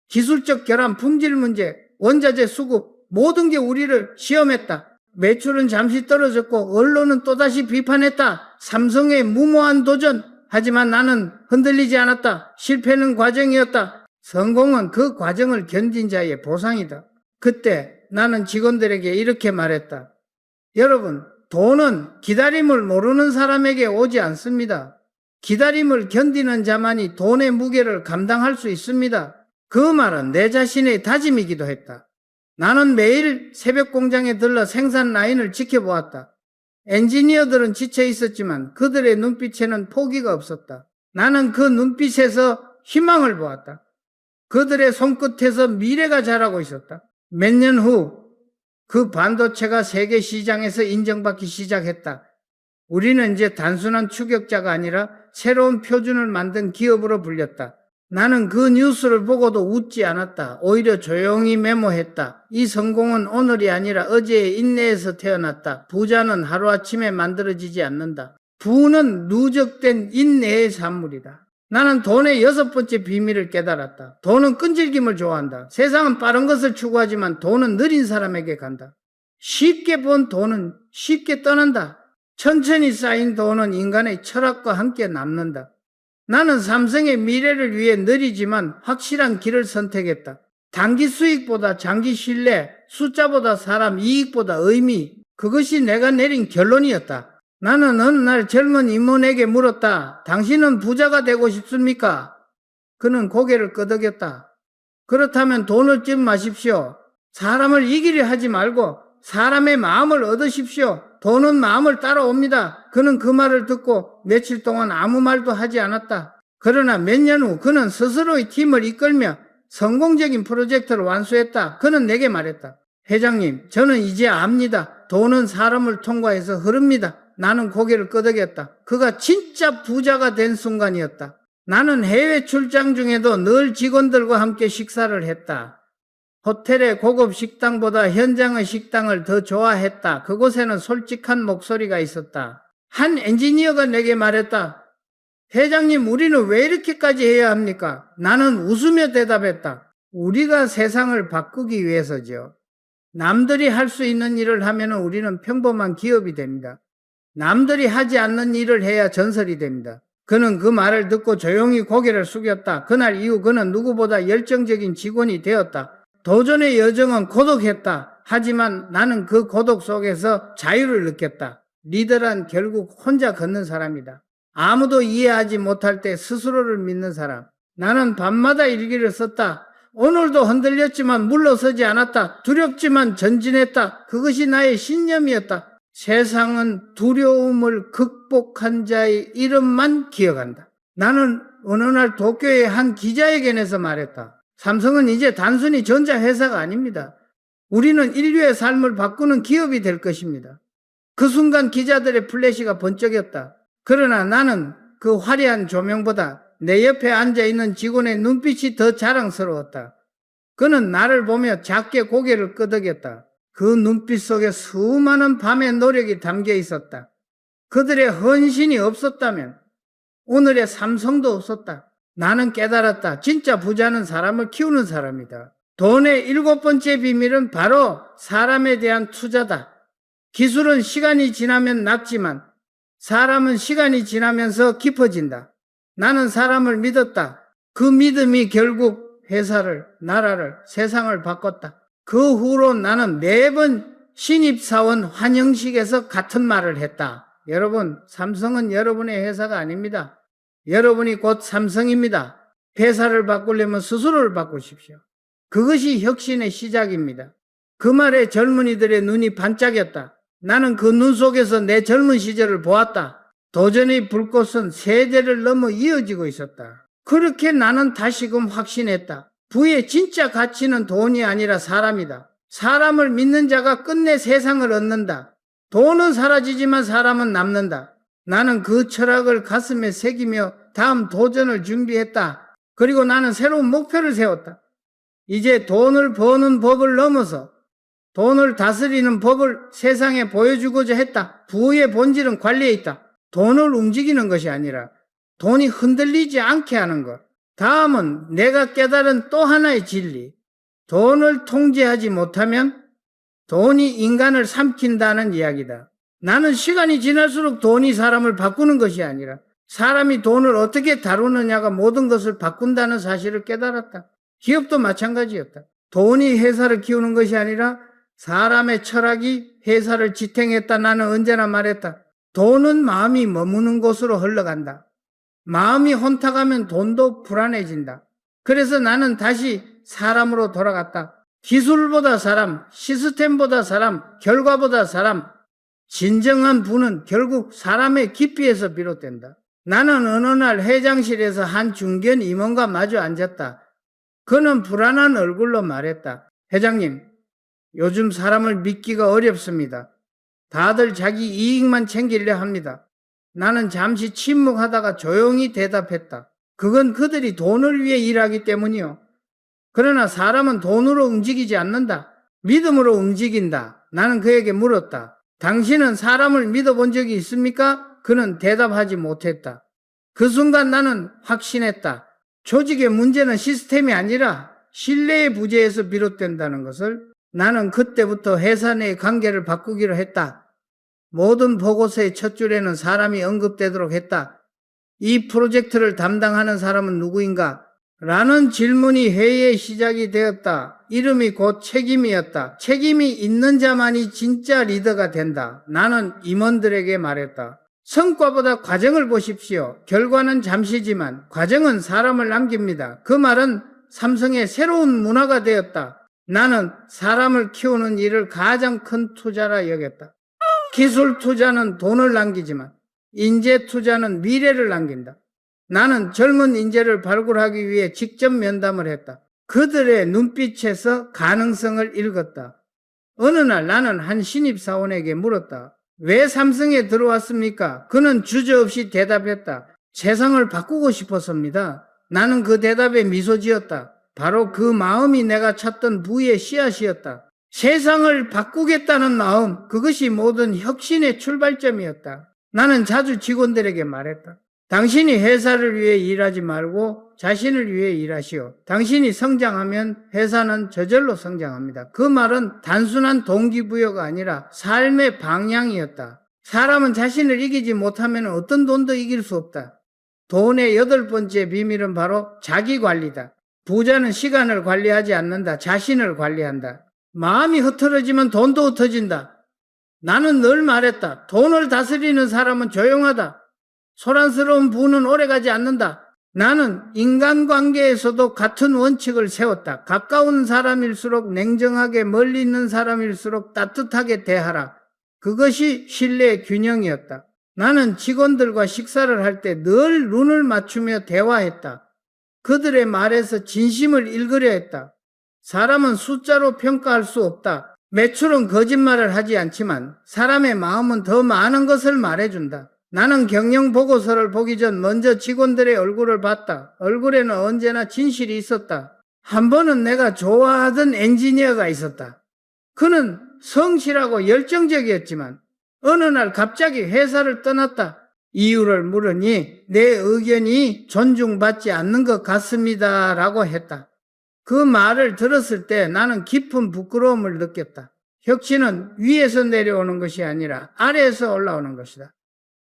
기술적 결함, 품질 문제, 원자재 수급, 모든 게 우리를 시험했다. 매출은 잠시 떨어졌고 언론은 또다시 비판했다. 삼성의 무모한 도전. 하지만 나는 흔들리지 않았다. 실패는 과정이었다. 성공은 그 과정을 견딘 자의 보상이다. 그때 나는 직원들에게 이렇게 말했다. 여러분, 돈은 기다림을 모르는 사람에게 오지 않습니다. 기다림을 견디는 자만이 돈의 무게를 감당할 수 있습니다. 그 말은 내 자신의 다짐이기도 했다. 나는 매일 새벽 공장에 들러 생산 라인을 지켜보았다. 엔지니어들은 지쳐 있었지만 그들의 눈빛에는 포기가 없었다. 나는 그 눈빛에서 희망을 보았다. 그들의 손끝에서 미래가 자라고 있었다. 몇 년 후 그 반도체가 세계 시장에서 인정받기 시작했다. 우리는 이제 단순한 추격자가 아니라 새로운 표준을 만든 기업으로 불렸다. 나는 그 뉴스를 보고도 웃지 않았다. 오히려 조용히 메모했다. 이 성공은 오늘이 아니라 어제의 인내에서 태어났다. 부자는 하루아침에 만들어지지 않는다. 부는 누적된 인내의 산물이다. 나는 돈의 6번째 비밀을 깨달았다. 돈은 끈질김을 좋아한다. 세상은 빠른 것을 추구하지만 돈은 느린 사람에게 간다. 쉽게 번 돈은 쉽게 떠난다. 천천히 쌓인 돈은 인간의 철학과 함께 남는다. 나는 삼성의 미래를 위해 느리지만 확실한 길을 선택했다. 단기 수익보다 장기 신뢰, 숫자보다 사람, 이익보다 의미, 그것이 내가 내린 결론이었다. 나는 어느 날 젊은 임원에게 물었다. 당신은 부자가 되고 싶습니까? 그는 고개를 끄덕였다. 그렇다면 돈을 좀 마십시오. 사람을 이기려 하지 말고 사람의 마음을 얻으십시오. 돈은 마음을 따라옵니다. 그는 그 말을 듣고 며칠 동안 아무 말도 하지 않았다. 그러나 몇 년 후 그는 스스로의 팀을 이끌며 성공적인 프로젝트를 완수했다. 그는 내게 말했다. 회장님, 저는 이제 압니다. 돈은 사람을 통과해서 흐릅니다. 나는 고개를 끄덕였다. 그가 진짜 부자가 된 순간이었다. 나는 해외 출장 중에도 늘 직원들과 함께 식사를 했다. 호텔의 고급 식당보다 현장의 식당을 더 좋아했다. 그곳에는 솔직한 목소리가 있었다. 한 엔지니어가 내게 말했다. 회장님, 우리는 왜 이렇게까지 해야 합니까? 나는 웃으며 대답했다. 우리가 세상을 바꾸기 위해서죠. 남들이 할 수 있는 일을 하면 우리는 평범한 기업이 됩니다. 남들이 하지 않는 일을 해야 전설이 됩니다. 그는 그 말을 듣고 조용히 고개를 숙였다. 그날 이후 그는 누구보다 열정적인 직원이 되었다. 도전의 여정은 고독했다. 하지만 나는 그 고독 속에서 자유를 느꼈다. 리더란 결국 혼자 걷는 사람이다. 아무도 이해하지 못할 때 스스로를 믿는 사람. 나는 밤마다 일기를 썼다. 오늘도 흔들렸지만 물러서지 않았다. 두렵지만 전진했다. 그것이 나의 신념이었다. 세상은 두려움을 극복한 자의 이름만 기억한다. 나는 어느 날 도쿄의 한 기자회견에서 말했다. 삼성은 이제 단순히 전자회사가 아닙니다. 우리는 인류의 삶을 바꾸는 기업이 될 것입니다. 그 순간 기자들의 플래시가 번쩍였다. 그러나 나는 그 화려한 조명보다 내 옆에 앉아있는 직원의 눈빛이 더 자랑스러웠다. 그는 나를 보며 작게 고개를 끄덕였다. 그 눈빛 속에 수많은 밤의 노력이 담겨 있었다. 그들의 헌신이 없었다면 오늘의 삼성도 없었다. 나는 깨달았다. 진짜 부자는 사람을 키우는 사람이다. 돈의 7번째 비밀은 바로 사람에 대한 투자다. 기술은 시간이 지나면 낫지만 사람은 시간이 지나면서 깊어진다. 나는 사람을 믿었다. 그 믿음이 결국 회사를, 나라를, 세상을 바꿨다. 그 후로 나는 매번 신입사원 환영식에서 같은 말을 했다. 여러분, 삼성은 여러분의 회사가 아닙니다. 여러분이 곧 삼성입니다. 회사를 바꾸려면 스스로를 바꾸십시오. 그것이 혁신의 시작입니다. 그 말에 젊은이들의 눈이 반짝였다. 나는 그 눈 속에서 내 젊은 시절을 보았다. 도전의 불꽃은 세대를 넘어 이어지고 있었다. 그렇게 나는 다시금 확신했다. 부의 진짜 가치는 돈이 아니라 사람이다. 사람을 믿는 자가 끝내 세상을 얻는다. 돈은 사라지지만 사람은 남는다. 나는 그 철학을 가슴에 새기며 다음 도전을 준비했다. 그리고 나는 새로운 목표를 세웠다. 이제 돈을 버는 법을 넘어서 돈을 다스리는 법을 세상에 보여주고자 했다. 부의 본질은 관리에 있다. 돈을 움직이는 것이 아니라 돈이 흔들리지 않게 하는 것. 다음은 내가 깨달은 또 하나의 진리. 돈을 통제하지 못하면 돈이 인간을 삼킨다는 이야기다. 나는 시간이 지날수록 돈이 사람을 바꾸는 것이 아니라 사람이 돈을 어떻게 다루느냐가 모든 것을 바꾼다는 사실을 깨달았다. 기업도 마찬가지였다. 돈이 회사를 키우는 것이 아니라 사람의 철학이 회사를 지탱했다. 나는 언제나 말했다. 돈은 마음이 머무는 곳으로 흘러간다. 마음이 혼탁하면 돈도 불안해진다. 그래서 나는 다시 사람으로 돌아갔다. 기술보다 사람, 시스템보다 사람, 결과보다 사람. 진정한 부는 결국 사람의 깊이에서 비롯된다. 나는 어느 날 회장실에서 한 중견 임원과 마주 앉았다. 그는 불안한 얼굴로 말했다. 회장님, 요즘 사람을 믿기가 어렵습니다. 다들 자기 이익만 챙기려 합니다. 나는 잠시 침묵하다가 조용히 대답했다. 그건 그들이 돈을 위해 일하기 때문이요. 그러나 사람은 돈으로 움직이지 않는다. 믿음으로 움직인다. 나는 그에게 물었다. 당신은 사람을 믿어본 적이 있습니까? 그는 대답하지 못했다. 그 순간 나는 확신했다. 조직의 문제는 시스템이 아니라 신뢰의 부재에서 비롯된다는 것을. 나는 그때부터 회사 내의 관계를 바꾸기로 했다. 모든 보고서의 첫 줄에는 사람이 언급되도록 했다. 이 프로젝트를 담당하는 사람은 누구인가? 라는 질문이 회의의 시작이 되었다. 이름이 곧 책임이었다. 책임이 있는 자만이 진짜 리더가 된다. 나는 임원들에게 말했다. 성과보다 과정을 보십시오. 결과는 잠시지만 과정은 사람을 남깁니다. 그 말은 삼성의 새로운 문화가 되었다. 나는 사람을 키우는 일을 가장 큰 투자라 여겼다. 기술 투자는 돈을 남기지만 인재 투자는 미래를 남긴다. 나는 젊은 인재를 발굴하기 위해 직접 면담을 했다. 그들의 눈빛에서 가능성을 읽었다. 어느 날 나는 한 신입사원에게 물었다. 왜 삼성에 들어왔습니까? 그는 주저없이 대답했다. 세상을 바꾸고 싶어서입니다. 나는 그 대답에 미소 지었다. 바로 그 마음이 내가 찾던 부의 씨앗이었다. 세상을 바꾸겠다는 마음, 그것이 모든 혁신의 출발점이었다. 나는 자주 직원들에게 말했다. 당신이 회사를 위해 일하지 말고 자신을 위해 일하시오. 당신이 성장하면 회사는 저절로 성장합니다. 그 말은 단순한 동기부여가 아니라 삶의 방향이었다. 사람은 자신을 이기지 못하면 어떤 돈도 이길 수 없다. 돈의 8번째 비밀은 바로 자기관리다. 부자는 시간을 관리하지 않는다. 자신을 관리한다. 마음이 흐트러지면 돈도 흩어진다. 나는 늘 말했다. 돈을 다스리는 사람은 조용하다. 소란스러운 부는 오래가지 않는다. 나는 인간관계에서도 같은 원칙을 세웠다. 가까운 사람일수록 냉정하게, 멀리 있는 사람일수록 따뜻하게 대하라. 그것이 신뢰의 균형이었다. 나는 직원들과 식사를 할 때 늘 눈을 맞추며 대화했다. 그들의 말에서 진심을 읽으려 했다. 사람은 숫자로 평가할 수 없다. 매출은 거짓말을 하지 않지만 사람의 마음은 더 많은 것을 말해준다. 나는 경영 보고서를 보기 전 먼저 직원들의 얼굴을 봤다. 얼굴에는 언제나 진실이 있었다. 한 번은 내가 좋아하던 엔지니어가 있었다. 그는 성실하고 열정적이었지만 어느 날 갑자기 회사를 떠났다. 이유를 물으니 내 의견이 존중받지 않는 것 같습니다 라고 했다. 그 말을 들었을 때 나는 깊은 부끄러움을 느꼈다. 혁신은 위에서 내려오는 것이 아니라 아래에서 올라오는 것이다.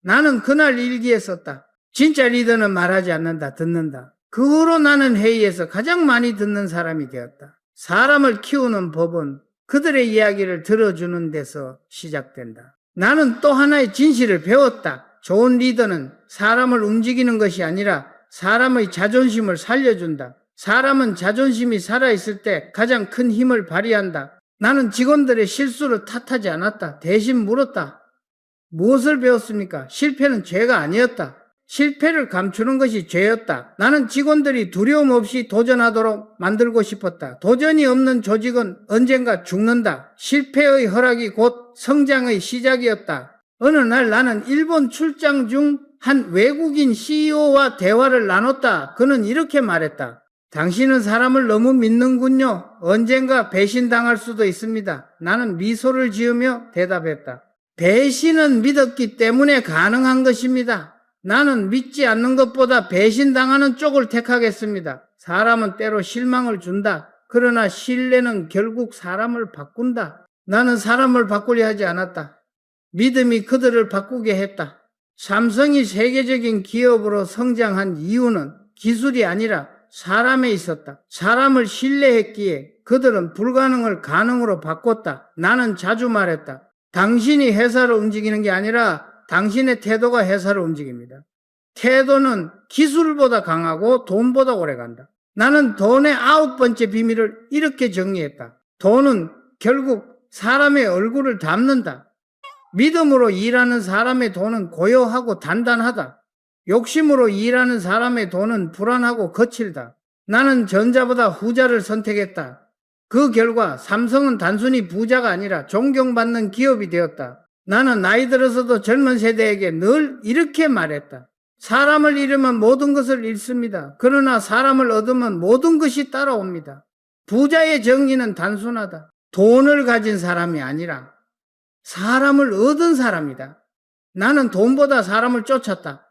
나는 그날 일기에 썼다. 진짜 리더는 말하지 않는다, 듣는다. 그 후로 나는 회의에서 가장 많이 듣는 사람이 되었다. 사람을 키우는 법은 그들의 이야기를 들어주는 데서 시작된다. 나는 또 하나의 진실을 배웠다. 좋은 리더는 사람을 움직이는 것이 아니라 사람의 자존심을 살려준다. 사람은 자존심이 살아있을 때 가장 큰 힘을 발휘한다. 나는 직원들의 실수를 탓하지 않았다. 대신 물었다. 무엇을 배웠습니까? 실패는 죄가 아니었다. 실패를 감추는 것이 죄였다. 나는 직원들이 두려움 없이 도전하도록 만들고 싶었다. 도전이 없는 조직은 언젠가 죽는다. 실패의 허락이 곧 성장의 시작이었다. 어느 날 나는 일본 출장 중 한 외국인 CEO와 대화를 나눴다. 그는 이렇게 말했다. 당신은 사람을 너무 믿는군요. 언젠가 배신당할 수도 있습니다. 나는 미소를 지으며 대답했다. 배신은 믿었기 때문에 가능한 것입니다. 나는 믿지 않는 것보다 배신당하는 쪽을 택하겠습니다. 사람은 때로 실망을 준다. 그러나 신뢰는 결국 사람을 바꾼다. 나는 사람을 바꾸려 하지 않았다. 믿음이 그들을 바꾸게 했다. 삼성이 세계적인 기업으로 성장한 이유는 기술이 아니라 사람에 있었다. 사람을 신뢰했기에 그들은 불가능을 가능으로 바꿨다. 나는 자주 말했다. 당신이 회사를 움직이는 게 아니라 당신의 태도가 회사를 움직입니다. 태도는 기술보다 강하고 돈보다 오래간다. 나는 돈의 9번째 비밀을 이렇게 정리했다. 돈은 결국 사람의 얼굴을 담는다. 믿음으로 일하는 사람의 돈은 고요하고 단단하다. 욕심으로 일하는 사람의 돈은 불안하고 거칠다. 나는 전자보다 후자를 선택했다. 그 결과 삼성은 단순히 부자가 아니라 존경받는 기업이 되었다. 나는 나이 들어서도 젊은 세대에게 늘 이렇게 말했다. 사람을 잃으면 모든 것을 잃습니다. 그러나 사람을 얻으면 모든 것이 따라옵니다. 부자의 정의는 단순하다. 돈을 가진 사람이 아니라 사람을 얻은 사람이다. 나는 돈보다 사람을 쫓았다.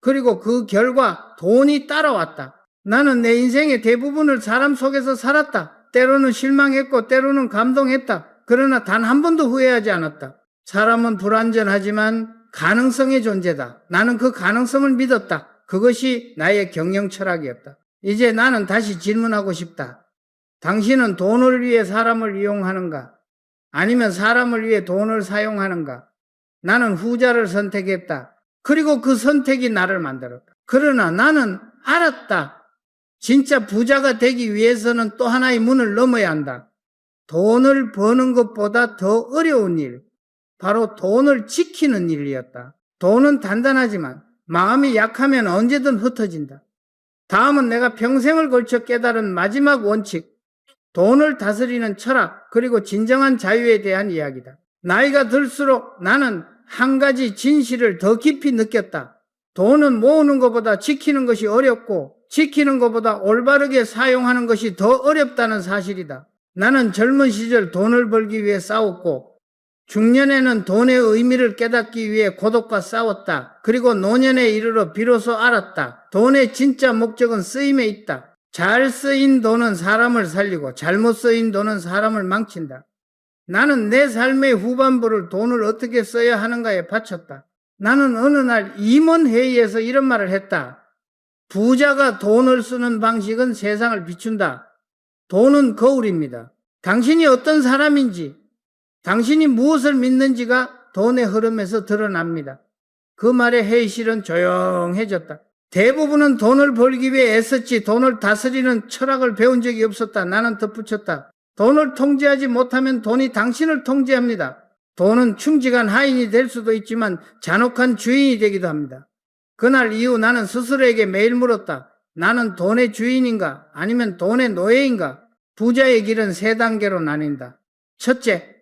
그리고 그 결과 돈이 따라왔다. 나는 내 인생의 대부분을 사람 속에서 살았다. 때로는 실망했고 때로는 감동했다. 그러나 단 한 번도 후회하지 않았다. 사람은 불완전하지만 가능성의 존재다. 나는 그 가능성을 믿었다. 그것이 나의 경영 철학이었다. 이제 나는 다시 질문하고 싶다. 당신은 돈을 위해 사람을 이용하는가? 아니면 사람을 위해 돈을 사용하는가? 나는 후자를 선택했다. 그리고 그 선택이 나를 만들었다. 그러나 나는 알았다. 진짜 부자가 되기 위해서는 또 하나의 문을 넘어야 한다. 돈을 버는 것보다 더 어려운 일, 바로 돈을 지키는 일이었다. 돈은 단단하지만 마음이 약하면 언제든 흩어진다. 다음은 내가 평생을 걸쳐 깨달은 마지막 원칙, 돈을 다스리는 철학, 그리고 진정한 자유에 대한 이야기다. 나이가 들수록 나는 한 가지 진실을 더 깊이 느꼈다. 돈은 모으는 것보다 지키는 것이 어렵고 지키는 것보다 올바르게 사용하는 것이 더 어렵다는 사실이다. 나는 젊은 시절 돈을 벌기 위해 싸웠고 중년에는 돈의 의미를 깨닫기 위해 고독과 싸웠다. 그리고 노년에 이르러 비로소 알았다. 돈의 진짜 목적은 쓰임에 있다. 잘 쓰인 돈은 사람을 살리고 잘못 쓰인 돈은 사람을 망친다. 나는 내 삶의 후반부를 돈을 어떻게 써야 하는가에 바쳤다. 나는 어느 날 임원회의에서 이런 말을 했다. 부자가 돈을 쓰는 방식은 세상을 비춘다. 돈은 거울입니다. 당신이 어떤 사람인지, 당신이 무엇을 믿는지가 돈의 흐름에서 드러납니다. 그 말에 회의실은 조용해졌다. 대부분은 돈을 벌기 위해 애썼지 돈을 다스리는 철학을 배운 적이 없었다. 나는 덧붙였다. 돈을 통제하지 못하면 돈이 당신을 통제합니다. 돈은 충직한 하인이 될 수도 있지만 잔혹한 주인이 되기도 합니다. 그날 이후 나는 스스로에게 매일 물었다. 나는 돈의 주인인가? 아니면 돈의 노예인가? 부자의 길은 3단계로 나뉜다. 첫째,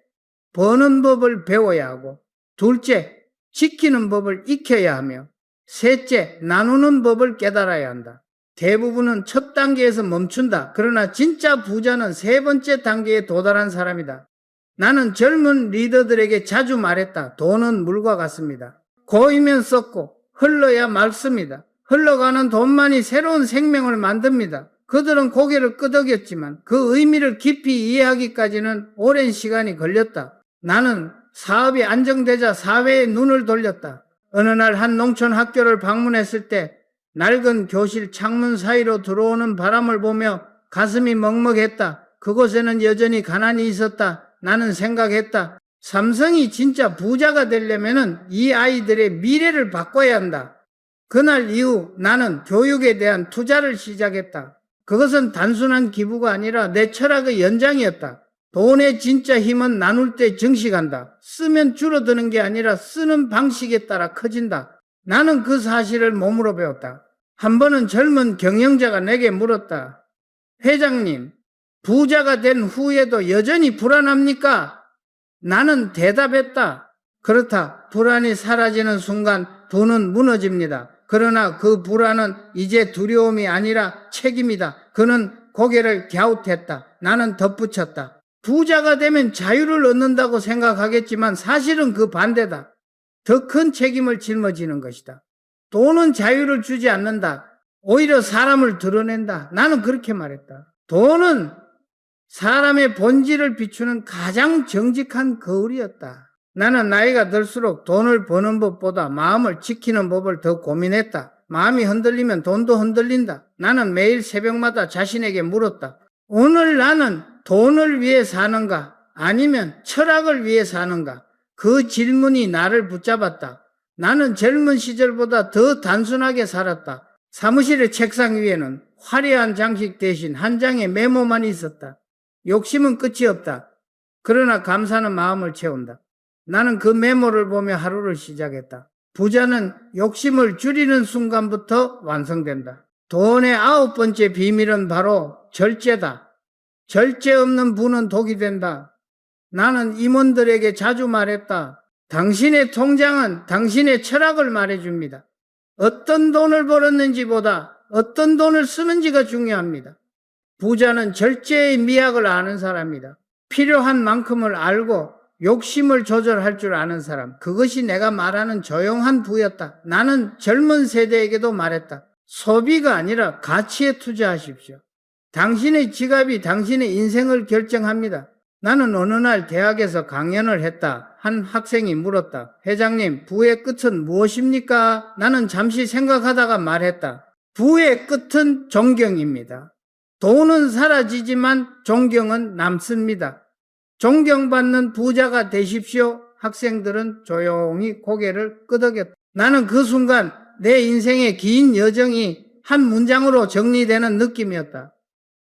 버는 법을 배워야 하고, 둘째, 지키는 법을 익혀야 하며, 셋째, 나누는 법을 깨달아야 한다. 대부분은 첫 단계에서 멈춘다. 그러나 진짜 부자는 3번째 단계에 도달한 사람이다. 나는 젊은 리더들에게 자주 말했다. 돈은 물과 같습니다. 고이면 썩고 흘러야 맑습니다. 흘러가는 돈만이 새로운 생명을 만듭니다. 그들은 고개를 끄덕였지만 그 의미를 깊이 이해하기까지는 오랜 시간이 걸렸다. 나는 사업이 안정되자 사회에 눈을 돌렸다. 어느 날 한 농촌 학교를 방문했을 때 낡은 교실 창문 사이로 들어오는 바람을 보며 가슴이 먹먹했다. 그곳에는 여전히 가난이 있었다. 나는 생각했다. 삼성이 진짜 부자가 되려면 이 아이들의 미래를 바꿔야 한다. 그날 이후 나는 교육에 대한 투자를 시작했다. 그것은 단순한 기부가 아니라 내 철학의 연장이었다. 돈의 진짜 힘은 나눌 때 증식한다. 쓰면 줄어드는 게 아니라 쓰는 방식에 따라 커진다. 나는 그 사실을 몸으로 배웠다. 한 번은 젊은 경영자가 내게 물었다. 회장님, 부자가 된 후에도 여전히 불안합니까? 나는 대답했다. 그렇다. 불안이 사라지는 순간 돈은 무너집니다. 그러나 그 불안은 이제 두려움이 아니라 책임이다. 그는 고개를 갸웃했다. 나는 덧붙였다. 부자가 되면 자유를 얻는다고 생각하겠지만 사실은 그 반대다. 더 큰 책임을 짊어지는 것이다. 돈은 자유를 주지 않는다. 오히려 사람을 드러낸다. 나는 그렇게 말했다. 돈은 사람의 본질을 비추는 가장 정직한 거울이었다. 나는 나이가 들수록 돈을 버는 법보다 마음을 지키는 법을 더 고민했다. 마음이 흔들리면 돈도 흔들린다. 나는 매일 새벽마다 자신에게 물었다. 오늘 나는 돈을 위해 사는가? 아니면 철학을 위해 사는가? 그 질문이 나를 붙잡았다. 나는 젊은 시절보다 더 단순하게 살았다. 사무실의 책상 위에는 화려한 장식 대신 한 장의 메모만 있었다. 욕심은 끝이 없다. 그러나 감사는 마음을 채운다. 나는 그 메모를 보며 하루를 시작했다. 부자는 욕심을 줄이는 순간부터 완성된다. 돈의 9번째 비밀은 바로 절제다. 절제 없는 부는 독이 된다. 나는 임원들에게 자주 말했다. 당신의 통장은 당신의 철학을 말해줍니다. 어떤 돈을 벌었는지보다 어떤 돈을 쓰는지가 중요합니다. 부자는 절제의 미학을 아는 사람이다. 필요한 만큼을 알고 욕심을 조절할 줄 아는 사람. 그것이 내가 말하는 조용한 부였다. 나는 젊은 세대에게도 말했다. 소비가 아니라 가치에 투자하십시오. 당신의 지갑이 당신의 인생을 결정합니다. 나는 어느 날 대학에서 강연을 했다. 한 학생이 물었다. 회장님, 부의 끝은 무엇입니까? 나는 잠시 생각하다가 말했다. 부의 끝은 존경입니다. 돈은 사라지지만 존경은 남습니다. 존경받는 부자가 되십시오. 학생들은 조용히 고개를 끄덕였다. 나는 그 순간 내 인생의 긴 여정이 한 문장으로 정리되는 느낌이었다.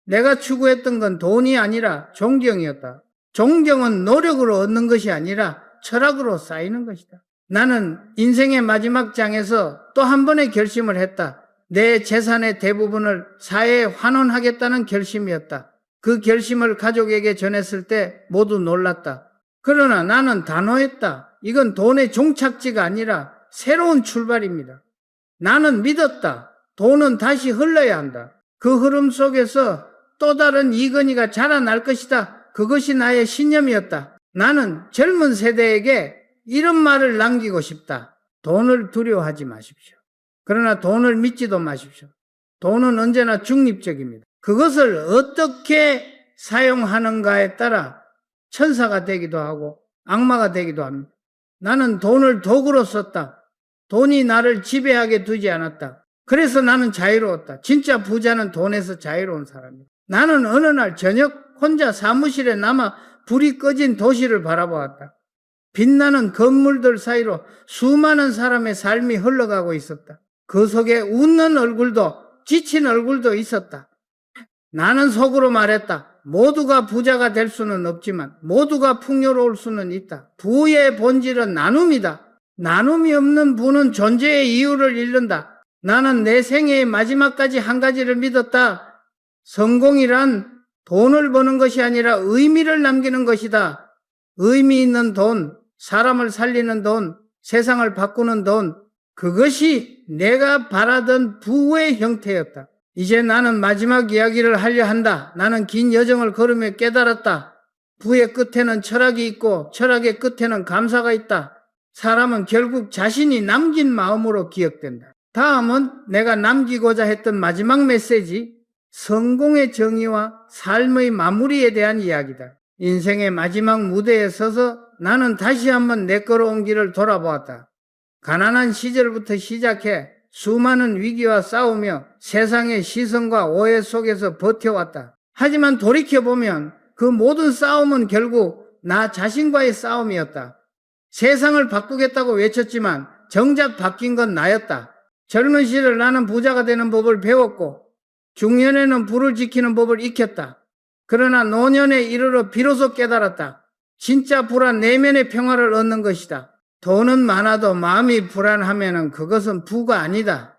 내가 추구했던 건 돈이 아니라 존경이었다. 존경은 노력으로 얻는 것이 아니라 철학으로 쌓이는 것이다. 나는 인생의 마지막 장에서 또 한 번의 결심을 했다. 내 재산의 대부분을 사회에 환원하겠다는 결심이었다. 그 결심을 가족에게 전했을 때 모두 놀랐다. 그러나 나는 단호했다. 이건 돈의 종착지가 아니라 새로운 출발입니다. 나는 믿었다. 돈은 다시 흘러야 한다. 그 흐름 속에서 또 다른 이건희가 자라날 것이다. 그것이 나의 신념이었다. 나는 젊은 세대에게 이런 말을 남기고 싶다. 돈을 두려워하지 마십시오. 그러나 돈을 믿지도 마십시오. 돈은 언제나 중립적입니다. 그것을 어떻게 사용하는가에 따라 천사가 되기도 하고 악마가 되기도 합니다. 나는 돈을 도구로 썼다. 돈이 나를 지배하게 두지 않았다. 그래서 나는 자유로웠다. 진짜 부자는 돈에서 자유로운 사람이다. 나는 어느 날 저녁 혼자 사무실에 남아 불이 꺼진 도시를 바라보았다. 빛나는 건물들 사이로 수많은 사람의 삶이 흘러가고 있었다. 그 속에 웃는 얼굴도 지친 얼굴도 있었다. 나는 속으로 말했다. 모두가 부자가 될 수는 없지만 모두가 풍요로울 수는 있다. 부의 본질은 나눔이다. 나눔이 없는 부는 존재의 이유를 잃는다. 나는 내 생애의 마지막까지 한 가지를 믿었다. 성공이란 돈을 버는 것이 아니라 의미를 남기는 것이다. 의미 있는 돈, 사람을 살리는 돈, 세상을 바꾸는 돈, 그것이 내가 바라던 부의 형태였다. 이제 나는 마지막 이야기를 하려 한다. 나는 긴 여정을 걸으며 깨달았다. 부의 끝에는 철학이 있고 철학의 끝에는 감사가 있다. 사람은 결국 자신이 남긴 마음으로 기억된다. 다음은 내가 남기고자 했던 마지막 메시지, 성공의 정의와 삶의 마무리에 대한 이야기다. 인생의 마지막 무대에 서서 나는 다시 한번 내 걸어온 길을 돌아보았다. 가난한 시절부터 시작해 수많은 위기와 싸우며 세상의 시선과 오해 속에서 버텨왔다. 하지만 돌이켜보면 그 모든 싸움은 결국 나 자신과의 싸움이었다. 세상을 바꾸겠다고 외쳤지만 정작 바뀐 건 나였다. 젊은 시절 나는 부자가 되는 법을 배웠고 중년에는 부를 지키는 법을 익혔다. 그러나 노년에 이르러 비로소 깨달았다. 진짜 불안, 내면의 평화를 얻는 것이다. 돈은 많아도 마음이 불안하면은 그것은 부가 아니다.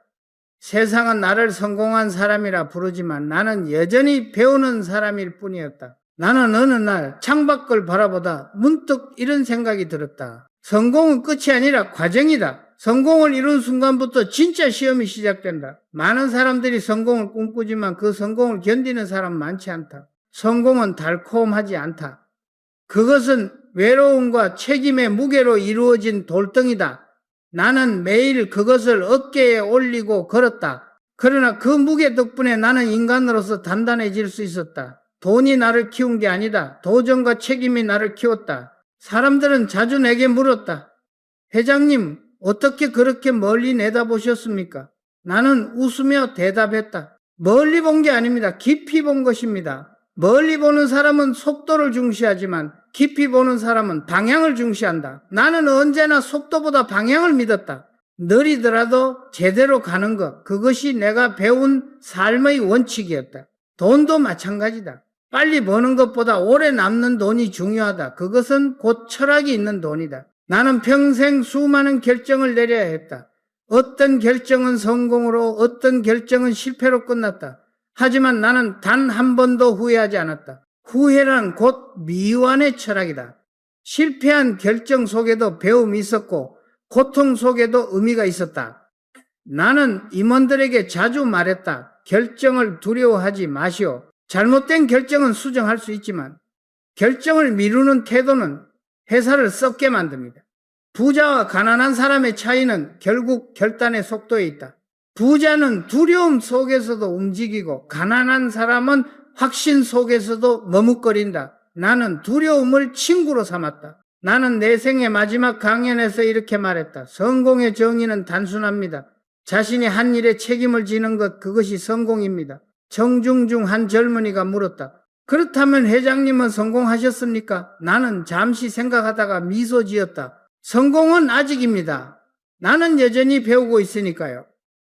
세상은 나를 성공한 사람이라 부르지만 나는 여전히 배우는 사람일 뿐이었다. 나는 어느 날 창밖을 바라보다 문득 이런 생각이 들었다. 성공은 끝이 아니라 과정이다. 성공을 이룬 순간부터 진짜 시험이 시작된다. 많은 사람들이 성공을 꿈꾸지만 그 성공을 견디는 사람 많지 않다. 성공은 달콤하지 않다. 그것은 외로움과 책임의 무게로 이루어진 돌덩이다. 나는 매일 그것을 어깨에 올리고 걸었다. 그러나 그 무게 덕분에 나는 인간으로서 단단해질 수 있었다. 돈이 나를 키운 게 아니다. 도전과 책임이 나를 키웠다. 사람들은 자주 내게 물었다. 회장님, 어떻게 그렇게 멀리 내다보셨습니까? 나는 웃으며 대답했다. 멀리 본 게 아닙니다. 깊이 본 것입니다. 멀리 보는 사람은 속도를 중시하지만 깊이 보는 사람은 방향을 중시한다. 나는 언제나 속도보다 방향을 믿었다. 느리더라도 제대로 가는 것, 그것이 내가 배운 삶의 원칙이었다. 돈도 마찬가지다. 빨리 버는 것보다 오래 남는 돈이 중요하다. 그것은 곧 철학이 있는 돈이다. 나는 평생 수많은 결정을 내려야 했다. 어떤 결정은 성공으로, 어떤 결정은 실패로 끝났다. 하지만 나는 단 한 번도 후회하지 않았다. 후회란 곧 미완의 철학이다. 실패한 결정 속에도 배움이 있었고 고통 속에도 의미가 있었다. 나는 임원들에게 자주 말했다. 결정을 두려워하지 마시오. 잘못된 결정은 수정할 수 있지만 결정을 미루는 태도는 회사를 썩게 만듭니다. 부자와 가난한 사람의 차이는 결국 결단의 속도에 있다. 부자는 두려움 속에서도 움직이고 가난한 사람은 확신 속에서도 머뭇거린다. 나는 두려움을 친구로 삼았다. 나는 내 생의 마지막 강연에서 이렇게 말했다. 성공의 정의는 단순합니다. 자신이 한 일에 책임을 지는 것, 그것이 성공입니다. 정중중 한 젊은이가 물었다. 그렇다면 회장님은 성공하셨습니까? 나는 잠시 생각하다가 미소 지었다. 성공은 아직입니다. 나는 여전히 배우고 있으니까요.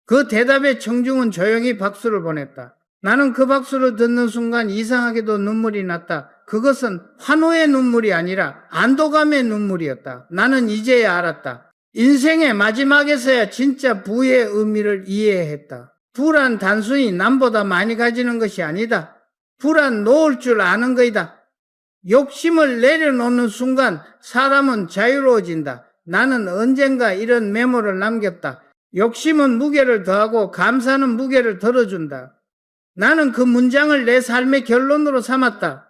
그 대답에 청중은 조용히 박수를 보냈다. 나는 그 박수를 듣는 순간 이상하게도 눈물이 났다. 그것은 환호의 눈물이 아니라 안도감의 눈물이었다. 나는 이제야 알았다. 인생의 마지막에서야 진짜 부의 의미를 이해했다. 부란 단순히 남보다 많이 가지는 것이 아니다. 부란 놓을 줄 아는 것이다. 욕심을 내려놓는 순간 사람은 자유로워진다. 나는 언젠가 이런 메모를 남겼다. 욕심은 무게를 더하고 감사는 무게를 덜어준다. 나는 그 문장을 내 삶의 결론으로 삼았다.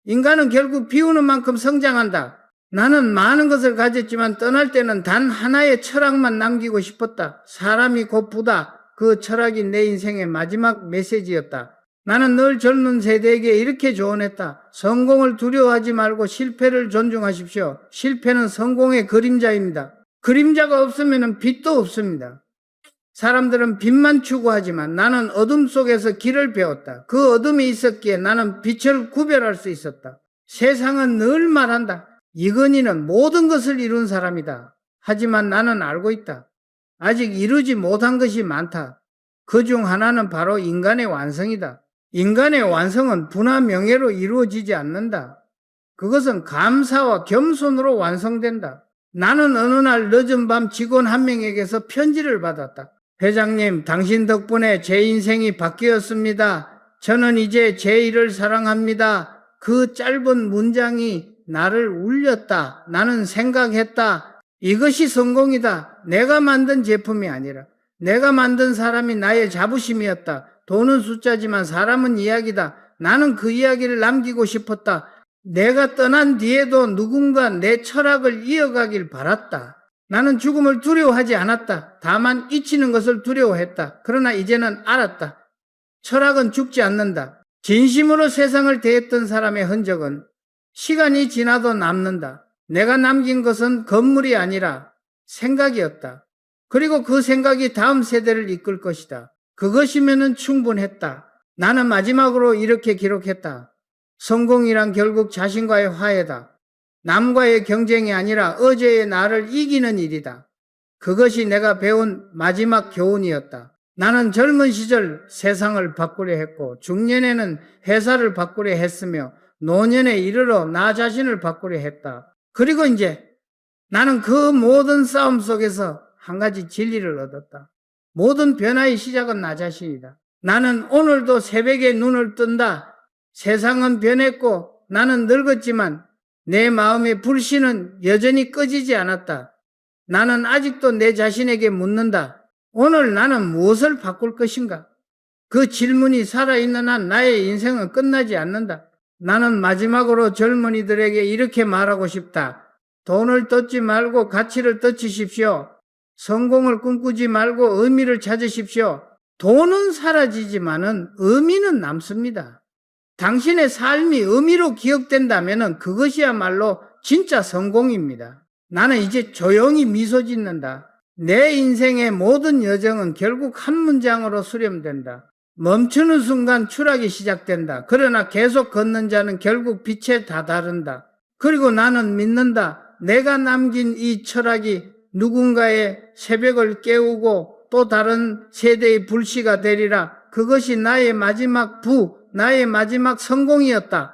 인간은 결국 비우는 만큼 성장한다. 나는 많은 것을 가졌지만 떠날 때는 단 하나의 철학만 남기고 싶었다. 사람이 곧 부다. 그 철학이 내 인생의 마지막 메시지였다. 나는 늘 젊은 세대에게 이렇게 조언했다. 성공을 두려워하지 말고 실패를 존중하십시오. 실패는 성공의 그림자입니다. 그림자가 없으면 빛도 없습니다. 사람들은 빛만 추구하지만 나는 어둠 속에서 길을 배웠다. 그 어둠이 있었기에 나는 빛을 구별할 수 있었다. 세상은 늘 말한다. 이건희는 모든 것을 이룬 사람이다. 하지만 나는 알고 있다. 아직 이루지 못한 것이 많다. 그중 하나는 바로 인간의 완성이다. 인간의 완성은 부나 명예로 이루어지지 않는다. 그것은 감사와 겸손으로 완성된다. 나는 어느 날 늦은 밤 직원 한 명에게서 편지를 받았다. 회장님, 당신 덕분에 제 인생이 바뀌었습니다. 저는 이제 제 일을 사랑합니다. 그 짧은 문장이 나를 울렸다. 나는 생각했다. 이것이 성공이다. 내가 만든 제품이 아니라 내가 만든 사람이 나의 자부심이었다. 돈은 숫자지만 사람은 이야기다. 나는 그 이야기를 남기고 싶었다. 내가 떠난 뒤에도 누군가 내 철학을 이어가길 바랐다. 나는 죽음을 두려워하지 않았다. 다만 잊히는 것을 두려워했다. 그러나 이제는 알았다. 철학은 죽지 않는다. 진심으로 세상을 대했던 사람의 흔적은 시간이 지나도 남는다. 내가 남긴 것은 건물이 아니라 생각이었다. 그리고 그 생각이 다음 세대를 이끌 것이다. 그것이면은 충분했다. 나는 마지막으로 이렇게 기록했다. 성공이란 결국 자신과의 화해다. 남과의 경쟁이 아니라 어제의 나를 이기는 일이다. 그것이 내가 배운 마지막 교훈이었다. 나는 젊은 시절 세상을 바꾸려 했고 중년에는 회사를 바꾸려 했으며 노년에 이르러 나 자신을 바꾸려 했다. 그리고 이제 나는 그 모든 싸움 속에서 한 가지 진리를 얻었다. 모든 변화의 시작은 나 자신이다. 나는 오늘도 새벽에 눈을 뜬다. 세상은 변했고 나는 늙었지만 내 마음의 불신은 여전히 꺼지지 않았다. 나는 아직도 내 자신에게 묻는다. 오늘 나는 무엇을 바꿀 것인가? 그 질문이 살아있는 한 나의 인생은 끝나지 않는다. 나는 마지막으로 젊은이들에게 이렇게 말하고 싶다. 돈을 뜯지 말고 가치를 뜯으십시오. 성공을 꿈꾸지 말고 의미를 찾으십시오. 돈은 사라지지만은 의미는 남습니다. 당신의 삶이 의미로 기억된다면 그것이야말로 진짜 성공입니다. 나는 이제 조용히 미소 짓는다. 내 인생의 모든 여정은 결국 한 문장으로 수렴된다. 멈추는 순간 추락이 시작된다. 그러나 계속 걷는 자는 결국 빛에 다다른다. 그리고 나는 믿는다. 내가 남긴 이 철학이 누군가의 새벽을 깨우고 또 다른 세대의 불씨가 되리라. 그것이 나의 마지막 나의 마지막 성공이었다.